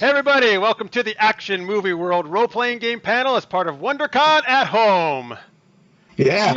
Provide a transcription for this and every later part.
Hey everybody, welcome to the Action Movie World role-playing game panel as part of WonderCon at home. Yeah.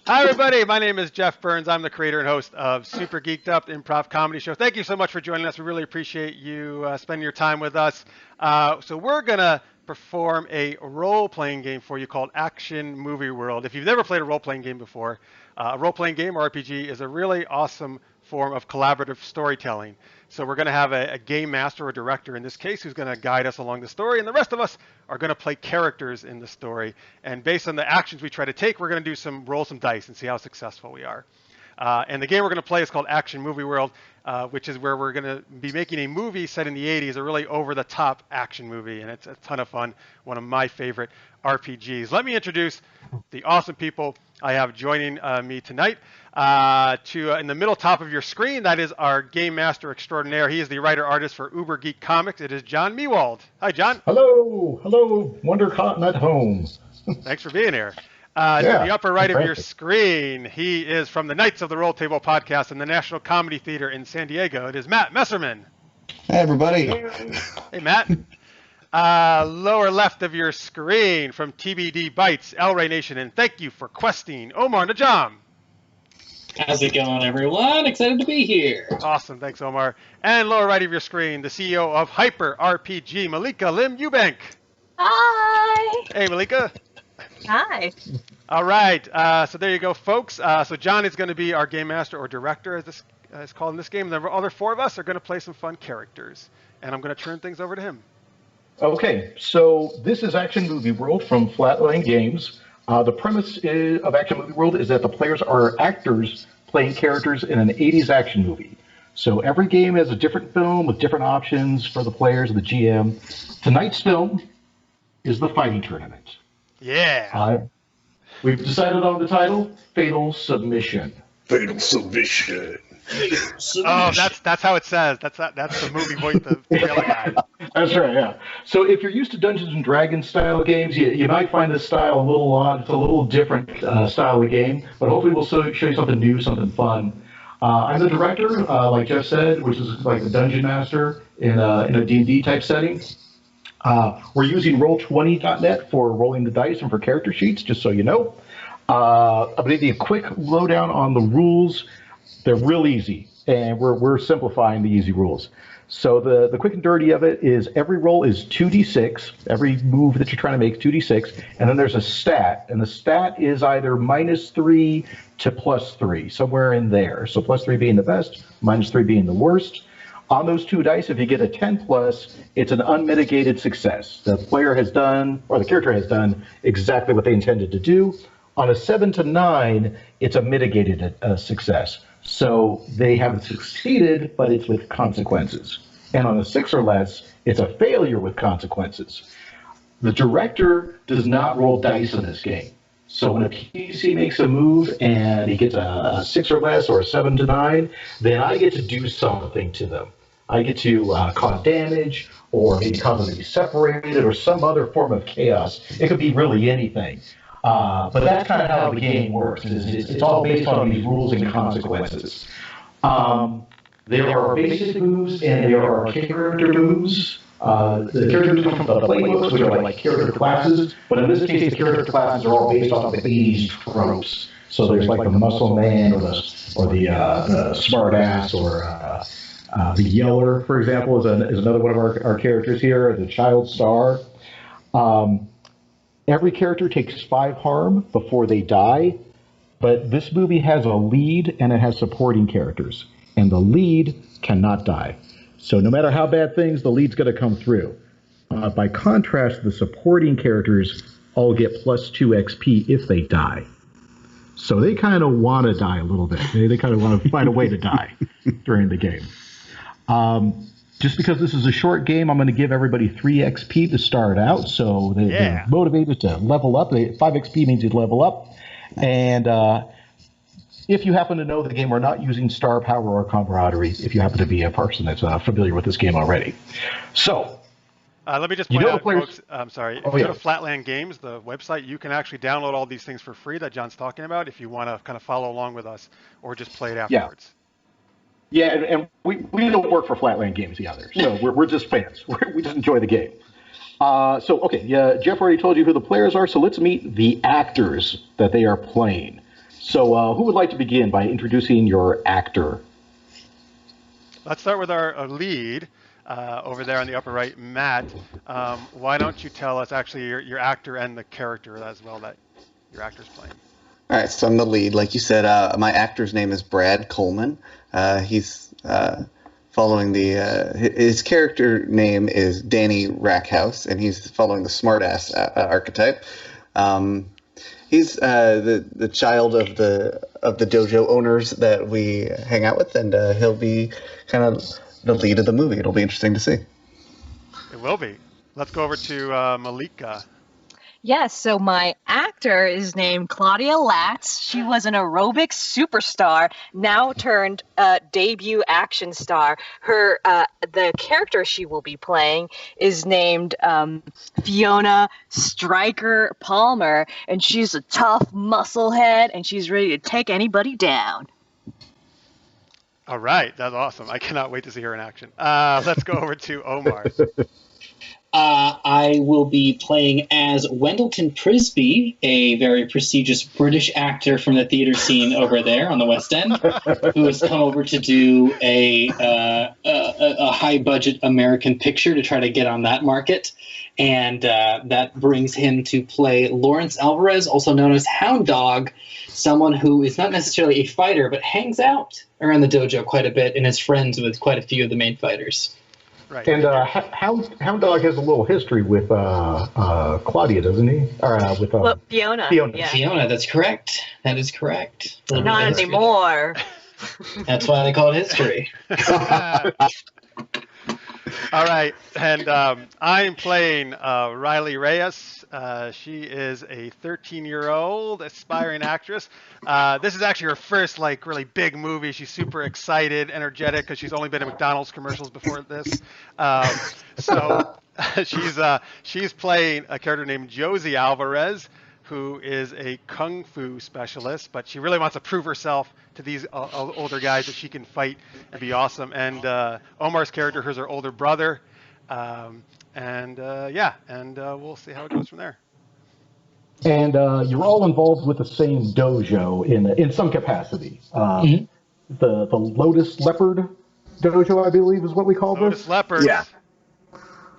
Hi everybody, my name is Jeff Burns. I'm the creator and host of Super Geeked Up, the improv comedy show. Thank you so much for joining us. We really appreciate you spending your time with us. So we're going to perform a role-playing game for you called Action Movie World. If you've never played a role-playing game before, a role-playing game or RPG is a really awesome form of collaborative storytelling. So we're going to have a game master or director in this case who's going to guide us along the story, and the rest of us are going to play characters in the story. And based on the actions we try to take, we're going to do roll some dice and see how successful we are. And the game we're going to play is called Action Movie World, which is where we're going to be making a movie set in the 80s, a really over-the-top action movie, and it's a ton of fun, one of my favorite RPGs. Let me introduce the awesome people I have joining me tonight. In the middle top of your screen, that is our game master extraordinaire. He is the writer-artist for Uber Geek Comics. It is John Miewald. Hi, John. Hello. WonderCon at home. Thanks for being here. To the upper right of your screen, he is from the Knights of the Roll Table podcast and the National Comedy Theater in San Diego. It is Matt Messerman. Hey, everybody. Hey, Matt. Lower left of your screen from TBD Bytes, El-Rey Nation, and thank you for questing, Omar Najam. How's it going, everyone? Excited to be here. Awesome. Thanks, Omar. And lower right of your screen, the CEO of Hyper RPG, Malika Lim Eubank. Hi. Hey, Malika. Hi. All right. So there you go, folks. So John is going to be our game master or director, as this is called in this game. And the other four of us are going to play some fun characters. And I'm going to turn things over to him. Okay, so this is Action Movie World from Flatline Games. The premise of Action Movie World is that the players are actors playing characters in an 80s action movie. So every game has a different film with different options for the players and the GM. Tonight's film is the fighting tournament. Yeah. We've decided on the title, Fatal Submission. Fatal Submission. Oh, that's how it says. That's the movie voice, the trailer guy. That's right, yeah. So if you're used to Dungeons and Dragons style games, you might find this style a little odd. It's a little different style of game, but hopefully we'll show you something new, something fun. I'm the director, like Jeff said, which is like the dungeon master in a D&D type setting. We're using Roll20.net for rolling the dice and for character sheets, just so you know. I'm going to give you a quick lowdown on the rules. They're real easy, and we're simplifying the easy rules. So the quick and dirty of it is every roll is 2d6. Every move that you're trying to make is 2d6, and then there's a stat, and the stat is either -3 to +3, somewhere in there. So +3 being the best, -3 being the worst. On those two dice, if you get a 10+, it's an unmitigated success. The player has done, or the character has done, exactly what they intended to do. On a 7 to 9, it's a mitigated success. So they haven't succeeded, but it's with consequences. And on a 6 or less, it's a failure with consequences. The director does not roll dice in this game. So when a PC makes a move and he gets a 6 or less or a 7 to 9, then I get to do something to them. I get to cause damage, or maybe cause them to be separated, or some other form of chaos. It could be really anything. But that's kind of how the game works. It's all based on these rules and consequences. There are basic moves and there are character moves. The characters come from the playbooks, which are like character classes. But in this case, the character classes are all based on the 80s tropes. So there's like the muscle man or the smart ass or the yeller, for example, is another one of our characters here, the child star. Every character takes 5 harm before they die, but this movie has a lead and it has supporting characters, and the lead cannot die. So no matter how bad things, the lead's going to come through. By contrast, the supporting characters all get +2 XP if they die. So they kind of want to die a little bit. They kind of want to find a way to die during the game. Just because this is a short game, I'm going to give everybody 3 XP to start out, so they're motivated to level up. 5 XP means you level up. And if you happen to know the game, we're not using star power or camaraderie, if you happen to be a person that's familiar with this game already. So, let me just point out, folks, I'm sorry, if you go to Flatland Games, the website, you can actually download all these things for free that John's talking about if you want to kind of follow along with us or just play it afterwards. Yeah, and we don't work for Flatland Games either, so we're just fans. We just enjoy the game. Okay, Jeff already told you who the players are, so let's meet the actors that they are playing. So who would like to begin by introducing your actor? Let's start with our lead over there on the upper right, Matt. Why don't you tell us actually your actor and the character as well that your actor's playing? All right, so I'm the lead. Like you said, my actor's name is Brad Coleman. He's following his character name is Danny Rackhouse, and he's following the smartass archetype. He's the child of the dojo owners that we hang out with, and he'll be kind of the lead of the movie. It'll be interesting to see. It will be. Let's go over to Malika. Yes, so my actor is named Claudia Latz. She was an aerobics superstar, now turned debut action star. Her the character she will be playing is named Fiona Stryker Palmer, and she's a tough musclehead, and she's ready to take anybody down. All right, that's awesome. I cannot wait to see her in action. Let's go over to Omar. I will be playing as Wendleton Prisby, a very prestigious British actor from the theater scene over there on the West End, who has come over to do a high-budget American picture to try to get on that market. And that brings him to play Lawrence Alvarez, also known as Hound Dog, someone who is not necessarily a fighter, but hangs out around the dojo quite a bit and is friends with quite a few of the main fighters. Right. And Hound Dog has a little history with Claudia, doesn't he? Or with Fiona. Yeah. Fiona, that's correct. That is correct. Not anymore. That's why they call it history. All right, and I'm playing Riley Reyes. She is a 13-year-old aspiring actress. This is actually her first really big movie. She's super excited, energetic, because she's only been in McDonald's commercials before this. So she's playing a character named Josie Alvarez, who is a kung fu specialist, but she really wants to prove herself to these older guys that she can fight and be awesome. And Omar's character, who's her older brother, we'll see how it goes from there. And you're all involved with the same dojo in some capacity. The Lotus Leopard dojo, I believe, is what we call Lotus this. Leopard. Yeah.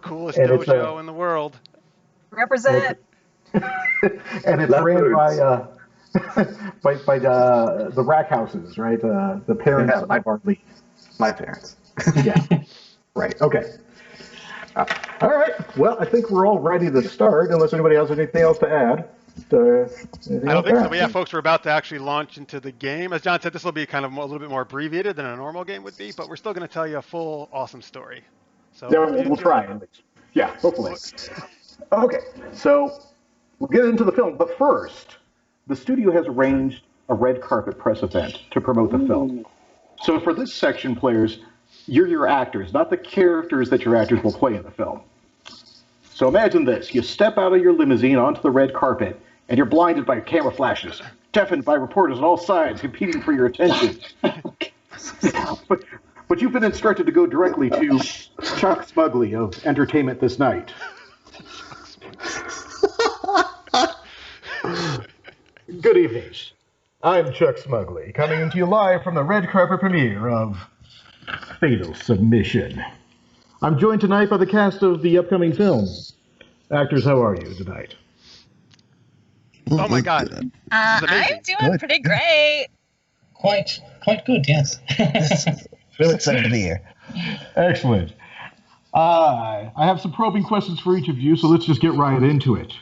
Coolest And dojo in the world. Represent. And it's ran by the Rack Houses, right? The parents of our lead. My parents. Yeah. Right. Okay. All right. Well, I think we're all ready to start, unless anybody has anything else to add. I don't think so. But yeah, folks, we're about to actually launch into the game. As John said, this will be kind of a little bit more abbreviated than a normal game would be, but we're still going to tell you a full, awesome story. So we'll try. Yeah, hopefully. Okay. So we'll get into the film, but first, the studio has arranged a red carpet press event to promote the film. So for this section, players, you're your actors, not the characters that your actors will play in the film. So imagine this. You step out of your limousine onto the red carpet, and you're blinded by camera flashes, deafened by reporters on all sides competing for your attention. But you've been instructed to go directly to Chuck Smugly of Entertainment This Night. Good evening. I'm Chuck Smugly, coming to you live from the red carpet premiere of Fatal Submission. I'm joined tonight by the cast of the upcoming film. Actors, how are you tonight? Oh my God. I'm doing pretty great. Quite good, yes. Really excited to be here. Excellent. I have some probing questions for each of you, so let's just get right into it.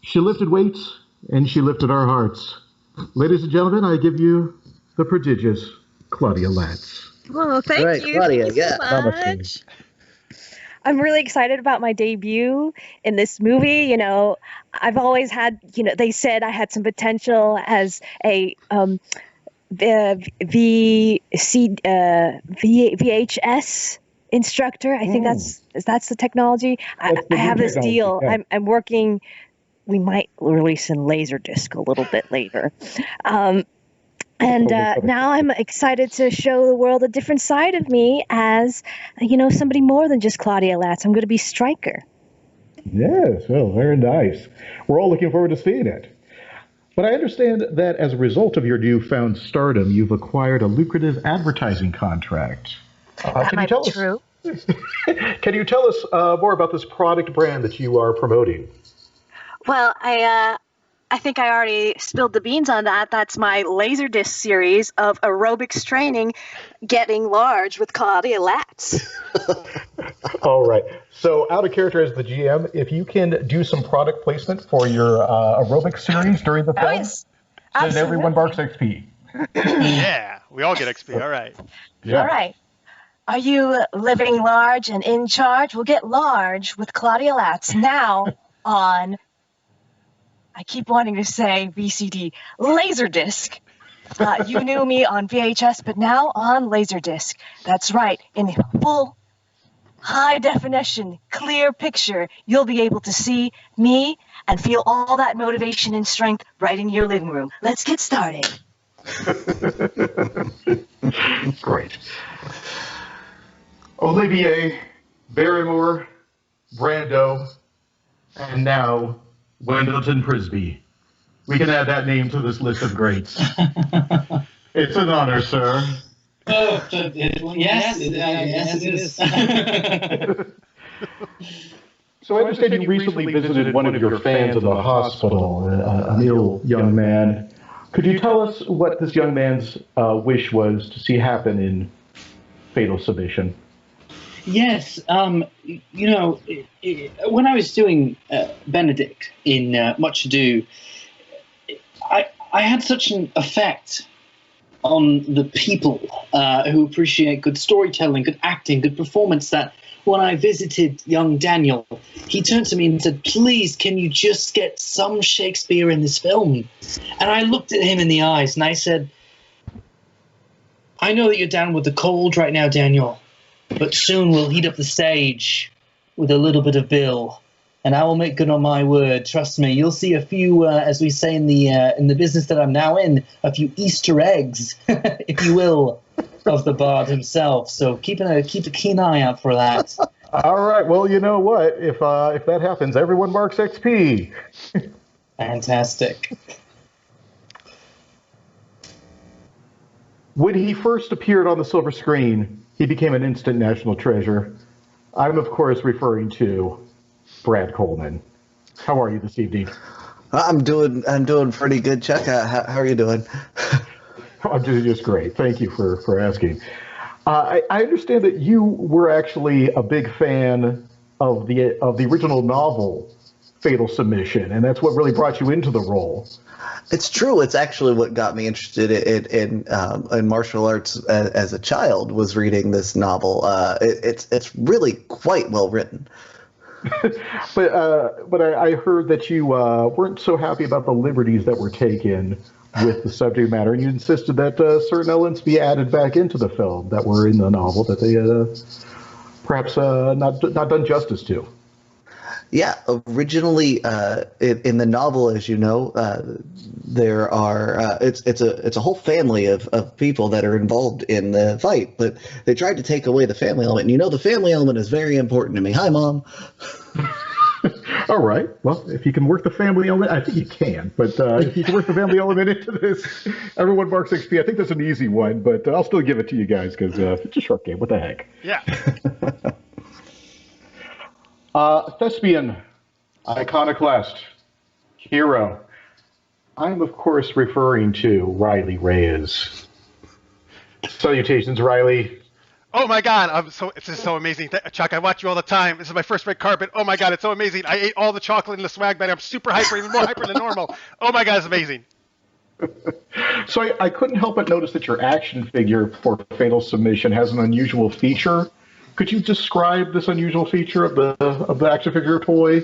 She lifted weights, and she lifted our hearts. Ladies and gentlemen, I give you the prodigious Claudia Latz. Well, thank you. Claudia, Thank you so much. I'm really excited about my debut in this movie. You know, I've always had, they said I had some potential as a VHS instructor. I think that's the technology. I have this deal. Yeah. I'm working. We might release in Laserdisc a little bit later. And now I'm excited to show the world a different side of me as, somebody more than just Claudia Latz. I'm going to be Stryker. Yes, well, very nice. We're all looking forward to seeing it. But I understand that as a result of your newfound stardom, you've acquired a lucrative advertising contract. That might be true. Can you tell us more about this product brand that you are promoting? Well, I think I already spilled the beans on that. That's my Laserdisc series of aerobics training, Getting Large with Claudia Latz. All right. So, out of character as the GM, if you can do some product placement for your aerobics series during the film, then everyone barks XP. Yeah, we all get XP. All right. Yeah. All right. Are you living large and in charge? We'll get large with Claudia Latz now on, I keep wanting to say VCD, Laserdisc. You knew me on VHS, but now on Laserdisc. That's right. In full, high definition, clear picture, you'll be able to see me and feel all that motivation and strength right in your living room. Let's get started. Great. Olivier, Barrymore, Brando, and now Wendleton Prisby. We can add that name to this list of greats. It's an honor, sir. Oh, yes, it is. So I understand you recently visited one of your fans in the hospital, an ill young man. Could you tell us what this young man's wish was to see happen in Fatal Submission? Yes, when I was doing Benedict in Much Ado, I had such an effect on the people who appreciate good storytelling, good acting, good performance, that when I visited young Daniel, he turned to me and said, "Please, can you just get some Shakespeare in this film?" And I looked at him in the eyes and I said, "I know that you're down with the cold right now, Daniel, but soon we'll heat up the stage with a little bit of Bill, and I will make good on my word. Trust me, you'll see a few, as we say in the business that I'm now in, a few Easter eggs, if you will, of the bard himself. So keep a keen eye out for that." All right. Well, you know what? If that happens, everyone marks XP. Fantastic. When he first appeared on the silver screen, he became an instant national treasure. I'm, of course, referring to Brad Coleman. How are you this evening? I'm doing pretty good, Chuck. How are you doing? I'm just great. Thank you for asking. I understand that you were actually a big fan of the original novel, Fatal Submission, and that's what really brought you into the role. It's true. It's actually what got me interested in martial arts as a child, was reading this novel. It's really quite well written. But I heard that you weren't so happy about the liberties that were taken with the subject matter, and you insisted that certain elements be added back into the film that were in the novel that they perhaps not done justice to. Yeah, originally in the novel, as you know, there are it's a whole family of people that are involved in the fight, but they tried to take away the family element. And you know, the family element is very important to me. Hi, Mom. All right. Well, if you can work the family element, I think you can. But if you can work the family element into this, everyone marks XP. I think that's an easy one, but I'll still give it to you guys because it's a short game. What the heck? Yeah. Thespian, iconoclast, hero. I'm, of course, referring to Riley Reyes. Salutations, Riley. Oh my God! This is so amazing, Chuck. I watch you all the time. This is my first red carpet. Oh my God, it's so amazing. I ate all the chocolate in the swag bag. I'm super hyper, even more hyper than normal. Oh my God, it's amazing. So I couldn't help but notice that your action figure for Fatal Submission has an unusual feature. Could you describe this unusual feature of the action figure toy?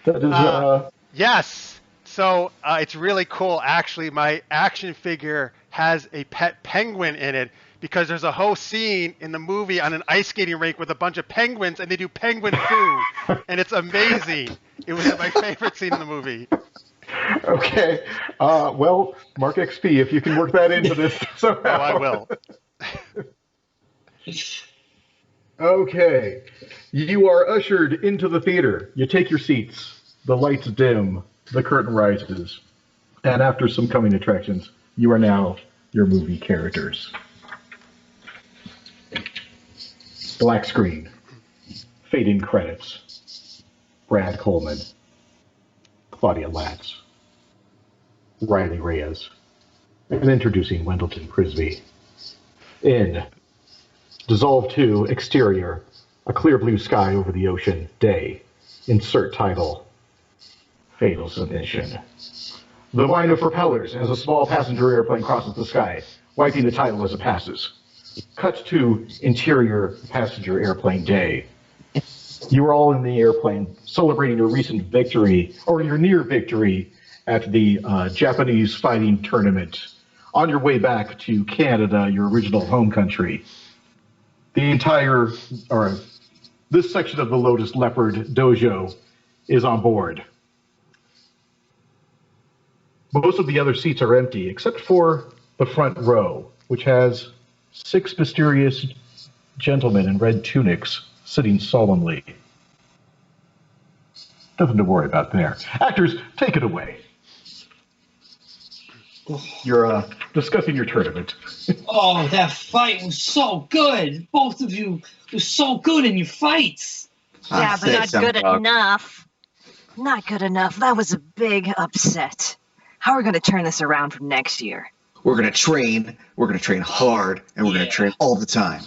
That is, yes. So it's really cool. Actually, my action figure has a pet penguin in it, because there's a whole scene in the movie on an ice skating rink with a bunch of penguins, and they do penguin foo, and it's amazing. It was my favorite scene in the movie. Okay. Well, mark XP if you can work that into this somehow. Oh, I will. Okay. You are ushered into the theater. You take your seats. The lights dim. The curtain rises. And after some coming attractions, you are now your movie characters. Black screen. Fade-in credits. Brad Coleman. Claudia Latz. Riley Reyes. And introducing Wendleton Prisby. In Dissolve 2, exterior, a clear blue sky over the ocean, day. Insert title, Fatal Submission. The line of propellers as a small passenger airplane crosses the sky, wiping the title as it passes. Cut to interior passenger airplane day. You are all in the airplane celebrating your recent victory, or your near victory, at the Japanese fighting tournament. On your way back to Canada, your original home country. This section of the Lotus Leopard Dojo is on board. Most of the other seats are empty, except for the front row, which has 6 mysterious gentlemen in red tunics sitting solemnly. Nothing to worry about there. Actors, take it away. You're discussing your tournament. Oh, that fight was so good. Both of you were so good in your fights. Yeah, but not good enough. Not good enough. That was a big upset. How are we going to turn this around from next year? We're going to train. We're going to train hard, and we're going to train all the time.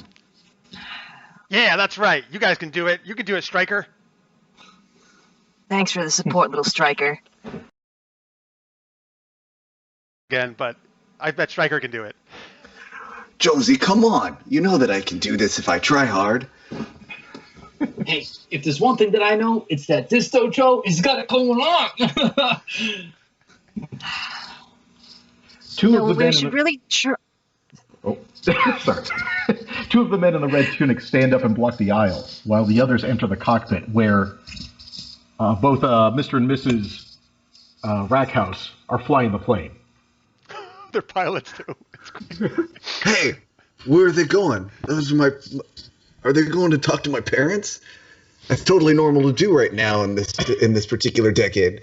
Yeah, that's right. You guys can do it. You can do it, Stryker. Thanks for the support, little Striker. Again, but I bet Stryker can do it. Josie, come on. You know that I can do this if I try hard. Hey, if there's one thing that I know, it's that this dojo has got it going on. We should really try. Oh, sorry. 2 of the men in the red tunics stand up and block the aisle, while the others enter the cockpit, where both Mr. and Mrs. Rackhouse are flying the plane. They're pilots too. Hey, where are they going? Are they going to talk to my parents? That's totally normal to do right now in this particular decade.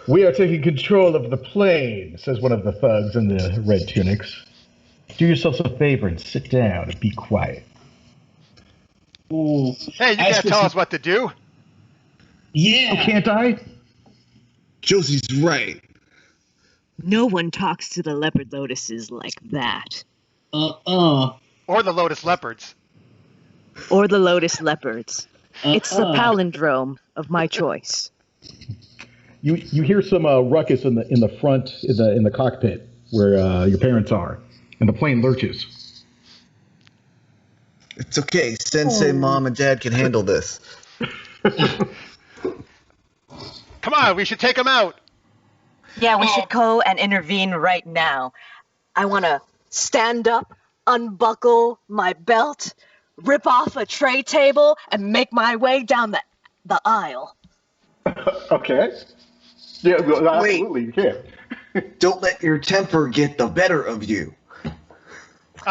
We are taking control of the plane, says one of the thugs in the red tunics. Do yourselves a favor and sit down and be quiet. Ooh, Hey, you can't tell us what to do. Yeah. Oh, can't I? Josie's right. No one talks to the leopard lotuses like that. Or the Lotus Leopards. Or the lotus leopards. It's the palindrome of my choice. You hear some ruckus in the front in the cockpit where your parents are, and the plane lurches. It's okay. Sensei, Mom, and Dad can handle this. Come on, we should take them out. Yeah, we should go and intervene right now. I want to stand up, unbuckle my belt, rip off a tray table, and make my way down the aisle. Okay. Yeah, absolutely, you can. Don't let your temper get the better of you.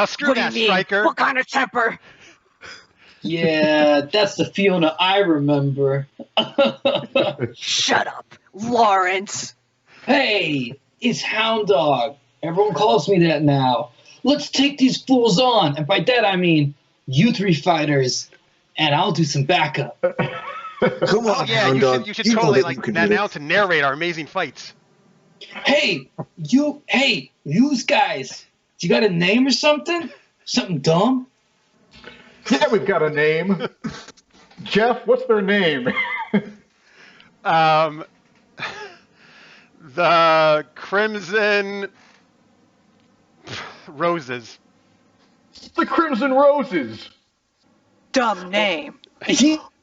Screw What do that, you mean? Stryker. What kind of temper? Yeah, that's the Fiona I remember. Shut up, Lawrence. Hey, it's Hound Dog. Everyone calls me that now. Let's take these fools on. And by that I mean you 3 fighters, and I'll do some backup. Come on, Oh yeah, Hound Dog. you should know totally that you like can now do to narrate our amazing fights. Hey, you guys. You got a name or something? Something dumb? Yeah, we've got a name. Jeff, what's their name? The Crimson Roses. The Crimson Roses. Dumb name.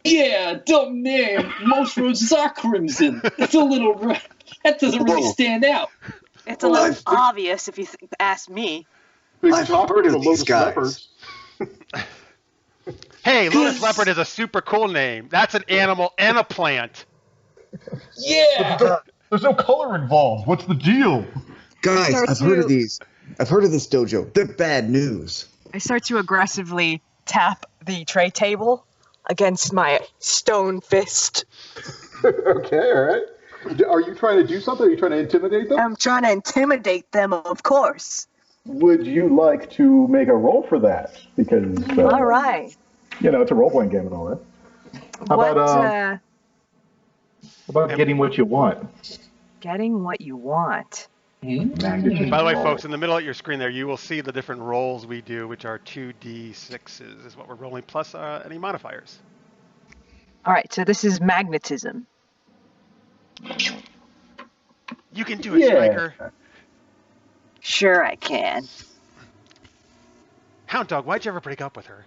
Yeah, dumb name. Most roses are crimson. It's a little. That doesn't really stand out. It's a little obvious if you ask me. I've heard of these guys. Hey, Lotus Leopard is a super cool name. That's an animal and a plant. Yeah. There's no color involved. What's the deal? Guys, Start I've heard of to- these. I've heard of this dojo. They're bad news. I start to aggressively tap the tray table against my stone fist. Okay, all right. Are you trying to do something? Are you trying to intimidate them? I'm trying to intimidate them, of course. Would you like to make a roll for that? Because All right. it's a role-playing game and all that. How about getting what you want? Getting what you want. Magnitude By the way, roll. folks, in the middle of your screen there, you will see the different rolls we do, which are 2d6s is what we're rolling, plus any modifiers. All right, so this is magnetism. You can do it, Yeah. Striker. Sure I can. Hound Dog, why'd you ever break up with her?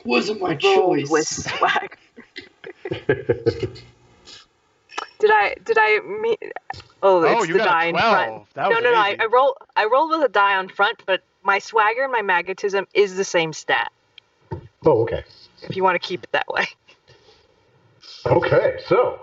Wasn't my Rolled choice. with swag. Did I mean? Oh, it's you the got a die in 12. front. That was No. amazing. I rolled with a die on front, but my swagger and my magnetism is the same stat. Oh, okay. If you want to keep it that way. Okay, so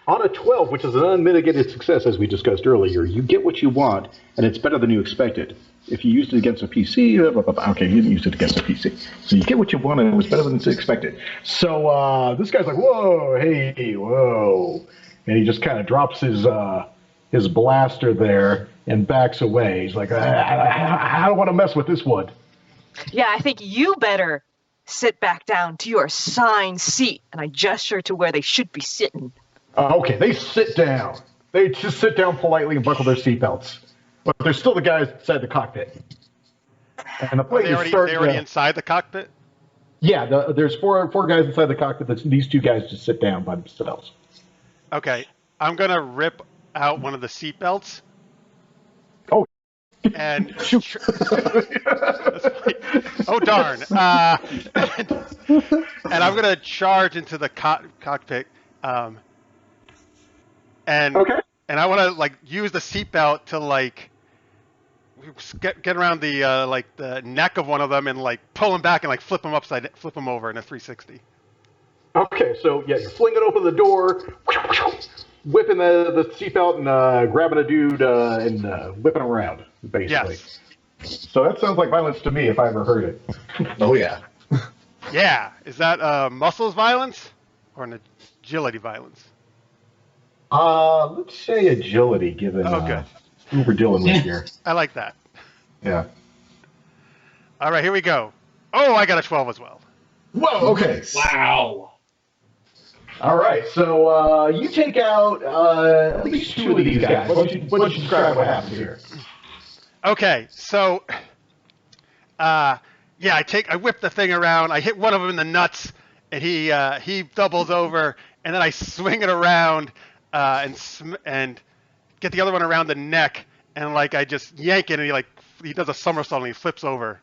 on a 12, which is an unmitigated success, as we discussed earlier, you get what you want, and it's better than you expected. If you used it against a PC, okay, you didn't use it against a PC. So you get what you want, and it was better than expected. So this guy's like, whoa, hey, whoa. And he just kind of drops his blaster there and backs away. He's like, I don't want to mess with this one. Yeah, I think you better sit back down to your assigned seat. And I gesture to where they should be sitting. Okay, they sit down. They just sit down politely and buckle their seatbelts. But there's still the guys inside the cockpit. And the plane They is already starting inside the cockpit? Yeah, there's four guys inside the cockpit. These two guys just sit down by themselves. Okay, I'm going to rip out one of the seatbelts. Oh. And Shoot. oh darn! And I'm gonna charge into the cockpit, and Okay. and I want to like use the seatbelt to like get around the the neck of one of them and like pull him back and like flip him over in a 360. Okay, so yeah, you're flinging open the door, whipping the seatbelt and grabbing a dude and whipping him around, basically. Yes. So that sounds like violence to me if I ever heard it. Oh yeah. Yeah. Is that muscles violence or an agility violence? Let's say agility, given Okay. who we're dealing with here. I like that. Yeah. All right, here we go. Oh, I got a 12 as well. Whoa. Okay. Wow. All right. So you take out at least two of these guys. Why don't you describe what happens here? Okay, so, I whip the thing around. I hit one of them in the nuts, and he doubles over, and then I swing it around and get the other one around the neck, and like I just yank it, and he does a somersault and he flips over.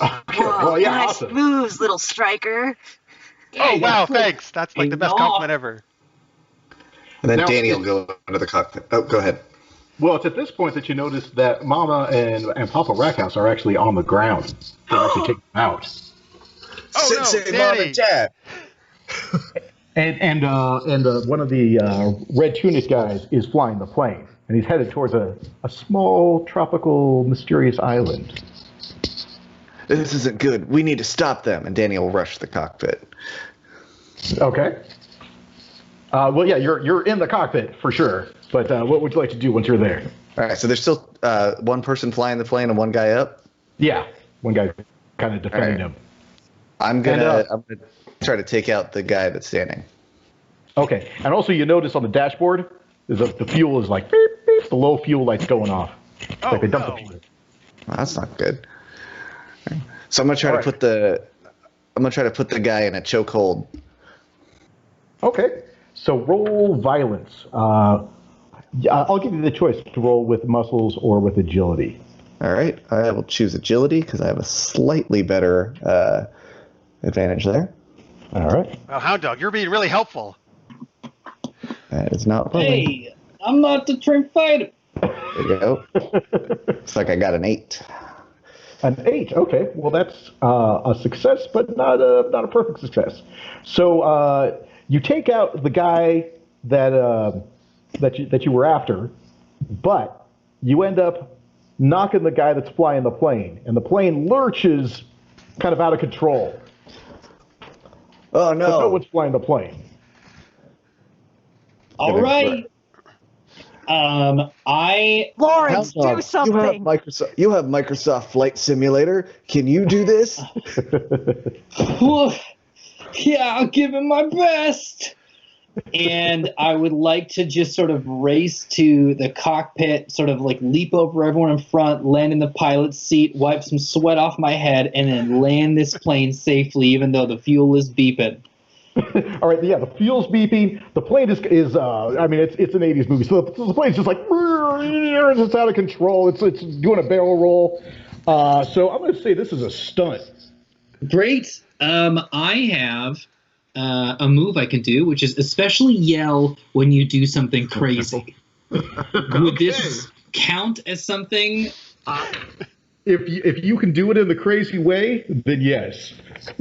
Okay. Well, yeah, nice awesome. moves, little striker. Oh wow, thanks. That's like the best Enough. compliment ever. And then Now- Danny will go into the cockpit. Oh, go ahead. Well, it's at this point that you notice that Mama and Papa Rackhouse are actually on the ground. They're actually taking them out. Oh, no, Sensei, Danny. Mom, and Dad. And one of the red tunic guys is flying the plane, and he's headed towards a small tropical mysterious island. This isn't good. We need to stop them. And Danny will rush the cockpit. Okay. Well, yeah, you're in the cockpit for sure. But what would you like to do once you're there? All right, so there's still one person flying the plane and one guy up. Yeah, one guy kind of defending All right. him. I'm gonna try to take out the guy that's standing. Okay, and also you notice on the dashboard is the fuel is like beep beep. The low fuel light's going off. Oh, Like they dumped no. the fuel. Well, that's not good. So I'm gonna try All to put the guy in a chokehold. Okay, so roll violence. Yeah, I'll give you the choice to roll with muscles or with agility. All right, I will choose agility because I have a slightly better advantage there. All right. Well, Hound Dog, you're being really helpful. That is not rolling. Hey, I'm not the trained fighter. There you go. Looks like I got an 8. An 8. Okay. Well, that's a success, but not a perfect success. So You take out the guy that you were after, but you end up knocking the guy that's flying the plane, and the plane lurches kind of out of control. Oh no! But no one's flying the plane. All right. Lawrence, do Hound something. You have Microsoft Flight Simulator. Can you do this? Well, yeah, I'll give it my best. And I would like to just sort of race to the cockpit, sort of like leap over everyone in front, land in the pilot's seat, wipe some sweat off my head, and then land this plane safely, even though the fuel is beeping. All right, yeah, the fuel's beeping. The plane is I mean, it's an 80s movie, so the plane's just like, it's out of control. It's doing a barrel roll. So I'm going to say this is a stunt. Great. I have a move I can do, which is especially yell when you do something crazy. Would this count as something? If you can do it in the crazy way, then yes.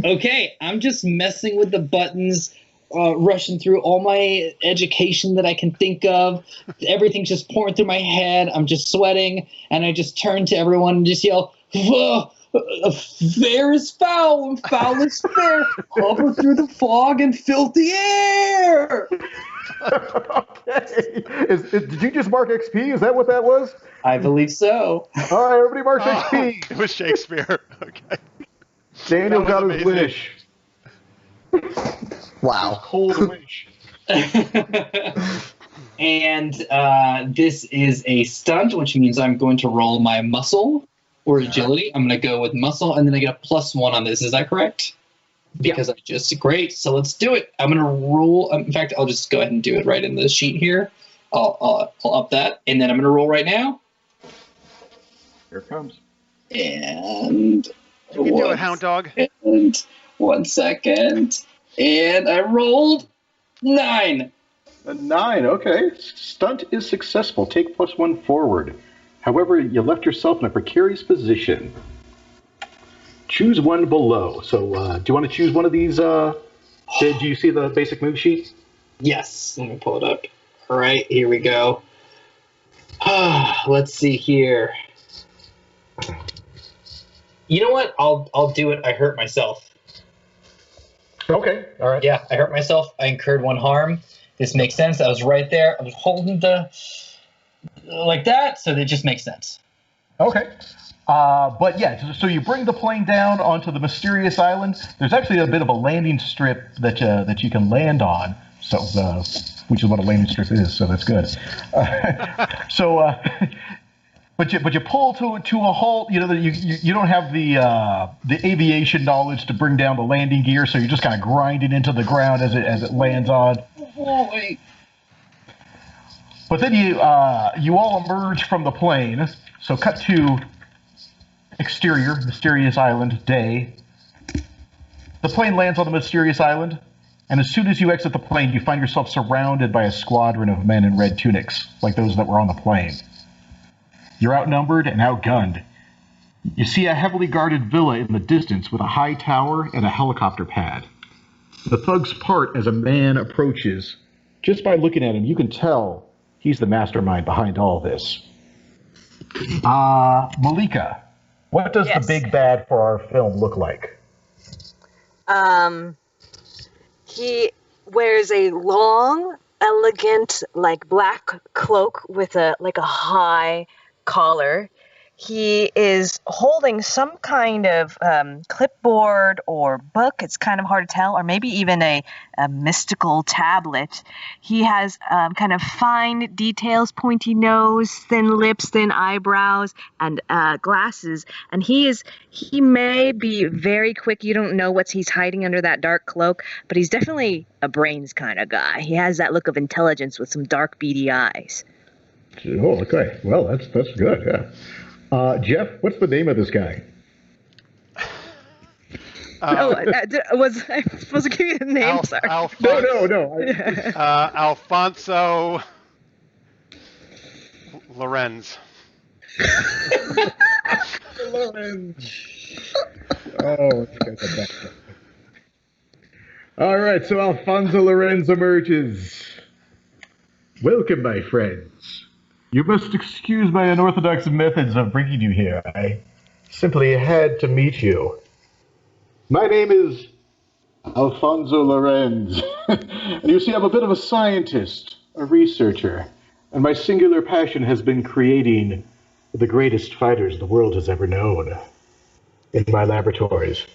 Okay, I'm just messing with the buttons, rushing through all my education that I can think of. Everything's just pouring through my head. I'm just sweating, and I just turn to everyone and just yell, fair is foul, and foul is fair. Hover through the fog and filthy air. Okay. Did you just mark XP? Is that what that was? I believe so. All right, everybody mark XP. It was Shakespeare. Okay. Daniel got his amazing. wish. Wow. Cold wish. And this is a stunt, which means I'm going to roll my muscle or agility. I'm going to go with muscle, and then I get a +1 on this. Is that correct? Because I just great. So let's do it. I'm going to roll. In fact, I'll just go ahead and do it right in the sheet here. I'll up that, and then I'm going to roll right now. Here it comes. And You can do it, Hound Dog. And 1 second, and I rolled 9. A 9, okay. Stunt is successful. Take +1 forward. However, you left yourself in a precarious position. Choose one below. So, do you want to choose one of these? Do you see the basic move sheet? Yes, let me pull it up. All right, here we go. Let's see here. You know what? I'll do it. I hurt myself. Okay, all right. Yeah, I hurt myself. I incurred 1 harm. This makes sense. I was right there. I was holding like that, so that just makes sense. Okay. But yeah, so you bring the plane down onto the mysterious island. There's actually a bit of a landing strip that you can land on. So, which is what a landing strip is. So that's good. But you pull to a halt. You know that you don't have the aviation knowledge to bring down the landing gear, so you're just kind of grinding into the ground as it lands on. But then you all emerge from the plane. So cut to exterior, mysterious island, day. The plane lands on the mysterious island, and as soon as you exit the plane, you find yourself surrounded by a squadron of men in red tunics, like those that were on the plane. You're outnumbered and outgunned. You see a heavily guarded villa in the distance with a high tower and a helicopter pad. The thugs part as a man approaches. Just by looking at him, you can tell he's the mastermind behind all this. Malika, what does the big bad for our film look like? He wears a long, elegant, like black cloak with a high collar. He is holding some kind of clipboard or book. It's kind of hard to tell, or maybe even a mystical tablet. He has kind of fine details, pointy nose, thin lips, thin eyebrows, and glasses. And he may be very quick. You don't know what he's hiding under that dark cloak, but he's definitely a brains kind of guy. He has that look of intelligence with some dark, beady eyes. Oh, okay. Well, that's good, yeah. Jeff, what's the name of this guy? Was I supposed to give you the name? Sorry. No. Alfonso Lorenz. Lorenz. Oh, this guy's a bastard. All right, so Alfonso Lorenz emerges. Welcome, my friends. You must excuse my unorthodox methods of bringing you here. I simply had to meet you. My name is Alfonso Lorenz. And you see, I'm a bit of a scientist, a researcher, and my singular passion has been creating the greatest fighters the world has ever known in my laboratories.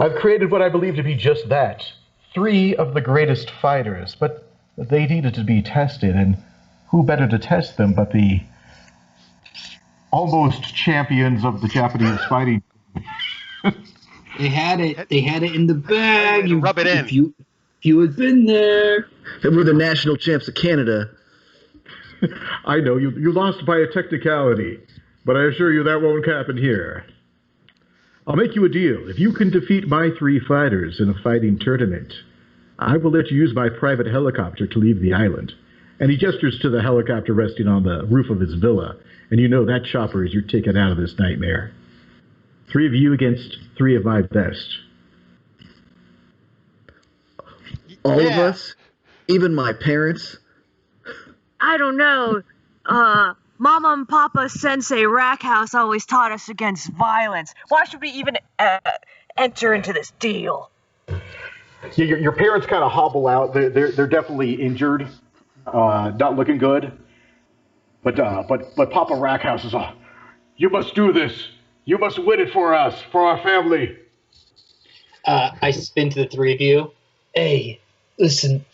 I've created what I believe to be just that. 3 of the greatest fighters, but they needed to be tested, and who better to test them but the almost champions of the Japanese fighting. They had it in the bag. You rub it in. If you had been there. And we're the national champs of Canada. I know, you lost by a technicality, but I assure you that won't happen here. I'll make you a deal. If you can defeat my 3 fighters in a fighting tournament, I will let you use my private helicopter to leave the island. And he gestures to the helicopter resting on the roof of his villa, and you know that chopper is your ticket out of this nightmare. 3 of you against 3 of my best. All of us? Even my parents? I don't know. Mama and Papa Sensei Rackhouse always taught us against violence. Why should we even enter into this deal? Yeah, your parents kind of hobble out. They're definitely injured, not looking good. But Papa Rackhouse is all, you must do this. You must win it for us, for our family. I spin to the 3 of you. Hey, listen,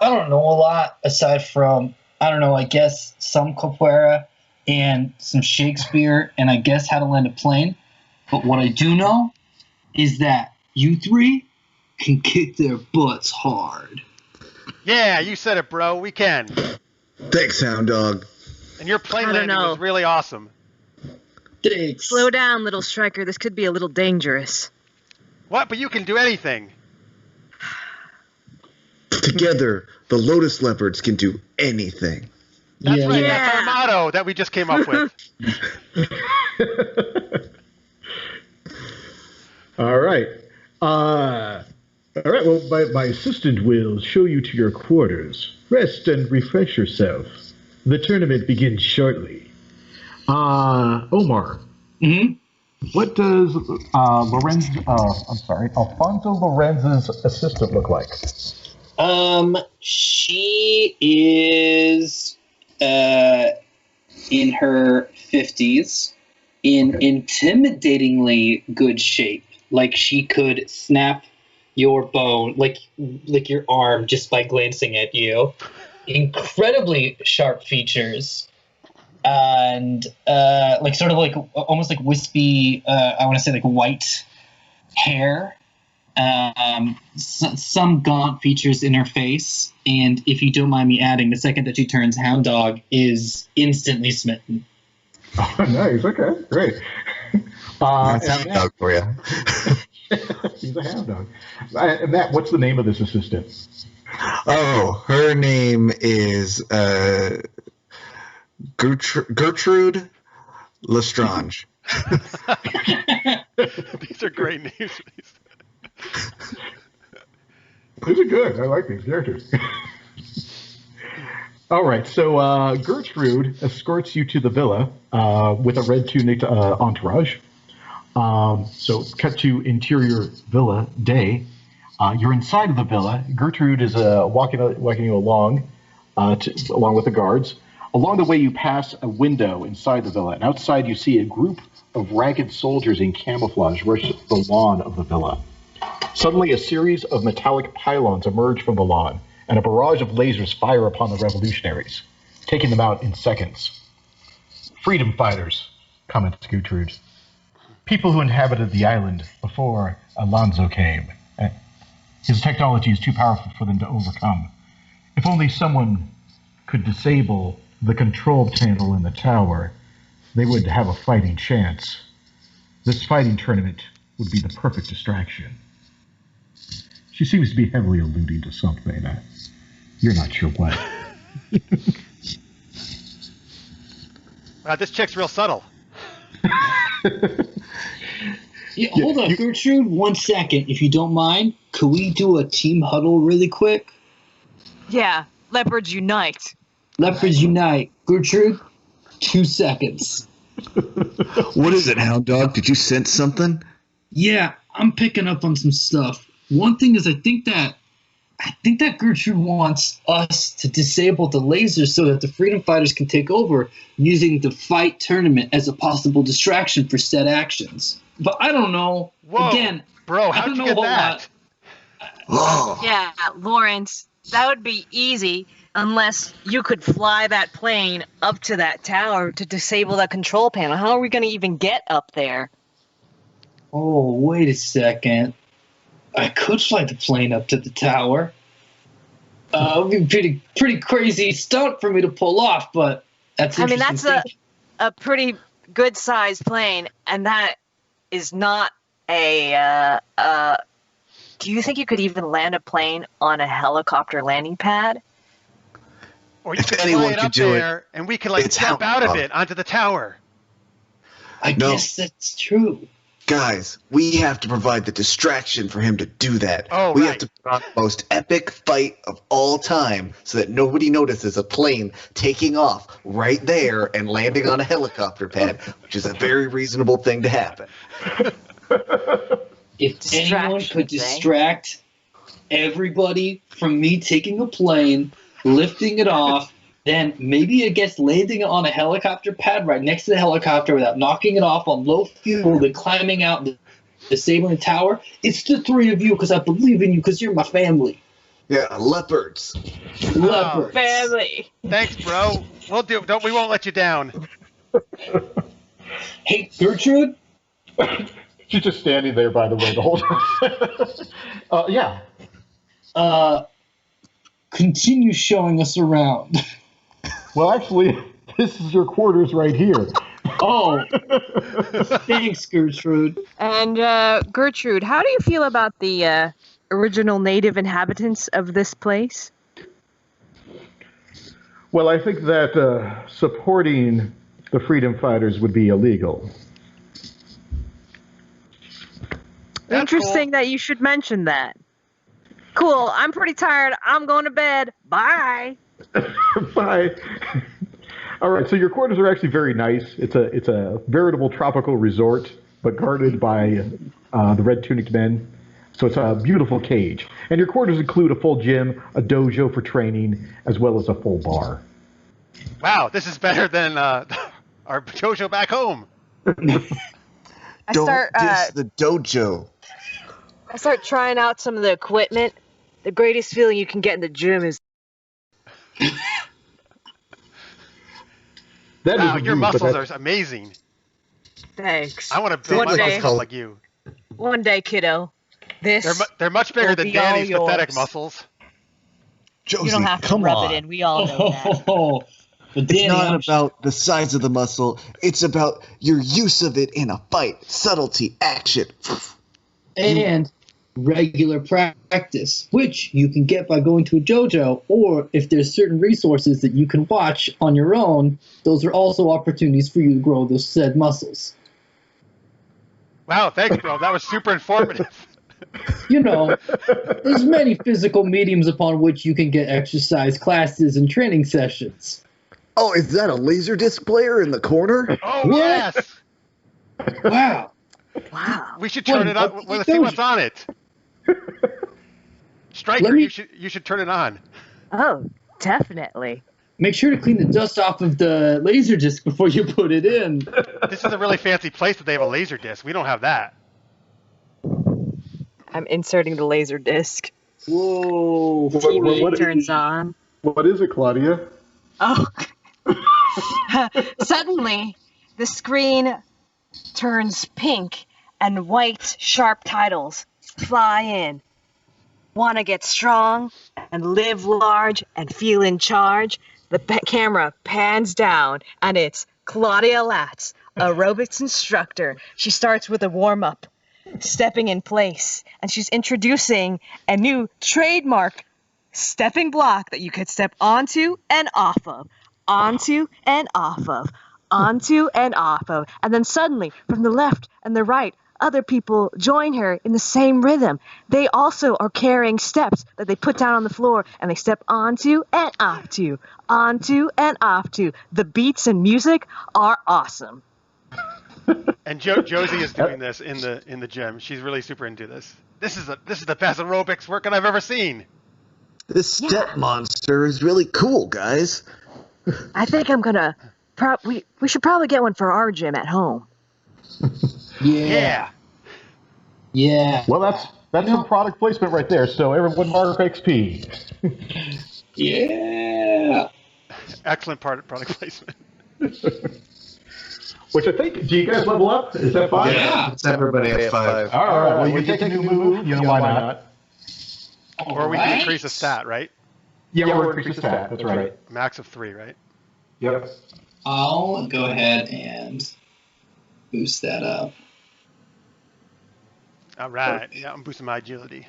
I don't know a lot aside from, I guess some capoeira and some Shakespeare and I guess how to land a plane. But what I do know is that you 3 can kick their butts hard. Yeah, you said it, bro. We can. Thanks, Hound Dog. And your plane I don't landing know. was really awesome. Thanks. Slow down, little striker. This could be a little dangerous. What? But you can do anything. Together, the Lotus Leopards can do anything. That's right. Yeah. That's our motto that we just came up with. All right. Well, my assistant will show you to your quarters. Rest and refresh yourself. The tournament begins shortly. Omar. Mm-hmm. What does Alfonso Lorenz's assistant look like? She is in her 50s, in intimidatingly good shape. Like she could snap your bone, like your arm, just by glancing at you. Incredibly sharp features, and almost like wispy. I want to say like white hair. Some gaunt features in her face, and if you don't mind me adding, the second that she turns Hound Dog is instantly smitten. Oh, nice. Okay, great. That's Hound Dog for you. He's a Hound Dog. And Matt, what's the name of this assistant? Oh, her name is Gertrude Lestrange. These are great names. These are good. I like these characters. All right, so Gertrude escorts you to the villa with a red tunic entourage. So cut to interior villa day. You're inside of the villa. Gertrude is walking you along, along with the guards. Along the way, you pass a window inside the villa, and outside you see a group of ragged soldiers in camouflage rush the lawn of the villa. Suddenly, a series of metallic pylons emerge from the lawn, and a barrage of lasers fire upon the revolutionaries, taking them out in seconds. Freedom fighters, comments Gertrude. People who inhabited the island before Alonso came. His technology is too powerful for them to overcome. If only someone could disable the control panel in the tower, they would have a fighting chance. This fighting tournament would be the perfect distraction. She seems to be heavily alluding to something. You're not sure what. Wow, this chick's real subtle. Yeah, hold on, Gertrude, 1 second, if you don't mind. Could we do a team huddle really quick? Yeah, leopards unite. Leopards unite. Gertrude, 2 seconds. What is it, Hound Dog? Did you sense something? Yeah, I'm picking up on some stuff. One thing is I think that Gertrude wants us to disable the lasers so that the Freedom Fighters can take over using the fight tournament as a possible distraction for said actions. But I don't know. Whoa, Again, bro, how'd you get that? Oh. Yeah, Lawrence, that would be easy unless you could fly that plane up to that tower to disable that control panel. How are we going to even get up there? Oh, wait a second. I could fly the plane up to the tower. It would be pretty crazy stunt for me to pull off, but that's I mean, interesting that's a pretty good sized plane, and that is not a. Do you think you could even land a plane on a helicopter landing pad? Or you If could anyone fly it could up do it, there, and we could like it's jump Hound out of Dog. it onto the tower. I No. guess that's true. Guys, we have to provide the distraction for him to do that. Oh, we right. have to put on the most epic fight of all time so that nobody notices a plane taking off right there and landing on a helicopter pad, which is a very reasonable thing to happen. If anyone could Distractions, eh? distract everybody from me taking a plane, lifting it off, then maybe I guess landing it on a helicopter pad right next to the helicopter without knocking it off on low fuel, then climbing out and disabling the tower. It's the three of you because I believe in you because you're my family. Yeah, leopards. Leopards. Family. Thanks, bro. We'll do. We won't let you down. Hey, Gertrude? She's just standing there, by the way, the whole time. Yeah. Continue showing us around. Well, actually, this is your quarters right here. Oh, thanks, Gertrude. And Gertrude, how do you feel about the original native inhabitants of this place? Well, I think that supporting the freedom fighters would be illegal. That's Interesting that you should mention that. Cool, I'm pretty tired. I'm going to bed. Bye. Bye. All right, so your quarters are actually very nice. It's a veritable tropical resort, but guarded by the red tunic men. So it's a beautiful cage. And your quarters include a full gym, a dojo for training, as well as a full bar. Wow, this is better than our dojo back home. Don't diss the dojo. I start trying out some of the equipment. The greatest feeling you can get in the gym is That Wow, is your you, but muscles that's- are amazing. thanks. I want to build One my day. muscles like you. One day, kiddo. This They're much bigger will than be all Danny's pathetic yours. muscles. Josie, you don't have to come rub on. it in. We all know that. Oh, but It's Danny, not I'm about the size of the muscle. It's about your use of it in a fight. Subtlety, action. and regular practice, which you can get by going to a dojo, or if there's certain resources that you can watch on your own, those are also opportunities for you to grow those said muscles. Wow, thanks, bro. That was super informative. You know, there's many physical mediums upon which you can get exercise classes and training sessions. Oh, is that a laser disc player in the corner? Oh, What? yes. Wow. Wow. We should turn it on. What- Let's see what's on it. Striker, Let me- you should turn it on. Oh, definitely. Make sure to clean the dust off of the laser disc before you put it in. This is a really fancy place that they have a laser disc. We don't have that. I'm inserting the laser disc. Whoa. TV turns on. What is it, Claudia? Oh. Suddenly, the screen turns pink and white sharp titles fly in. Want to get strong and live large and feel in charge? The camera pans down and it's Claudia Latz, aerobics instructor. She starts with a warm-up, stepping in place, and she's introducing a new trademark stepping block that you could step onto and off of, onto and off of, onto and off of. And then suddenly, from the left and the right other people join her in the same rhythm. They also are carrying steps that they put down on the floor, and they step onto and off to, onto and off to. The beats and music are awesome. And Josie is doing this in the gym. She's really super into this. This is the best aerobics workout I've ever seen. This step monster is really cool, guys. I think I'm gonna. We should probably get one for our gym at home. Yeah. Well, that's some product placement right there. So everyone mark XP. Yeah. Excellent product placement. Which I think, do you guys level up? Is that 5? Yeah. It's everybody at 5. All right. Well, you can take a new move. You know why not? Or we can increase a stat, right? Yeah, or increase the stat. That's right. Max of 3, right? Yep. I'll go ahead and boost that up. All right. Yeah, I'm boosting my agility.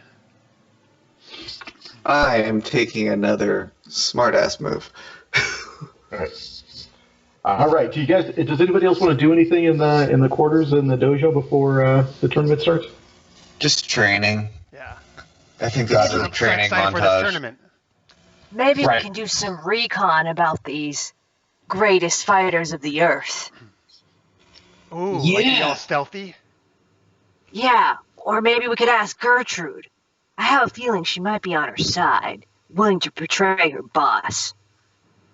I am taking another smart-ass move. All right. Does anybody else want to do anything in the quarters in the dojo before the tournament starts? Just training. Yeah. I think that's a training Excited for the montage. tournament. Maybe we can do some recon about these greatest fighters of the earth. Ooh, Yeah. like be all stealthy. Yeah, or maybe we could ask Gertrude. I have a feeling she might be on her side, willing to betray her boss.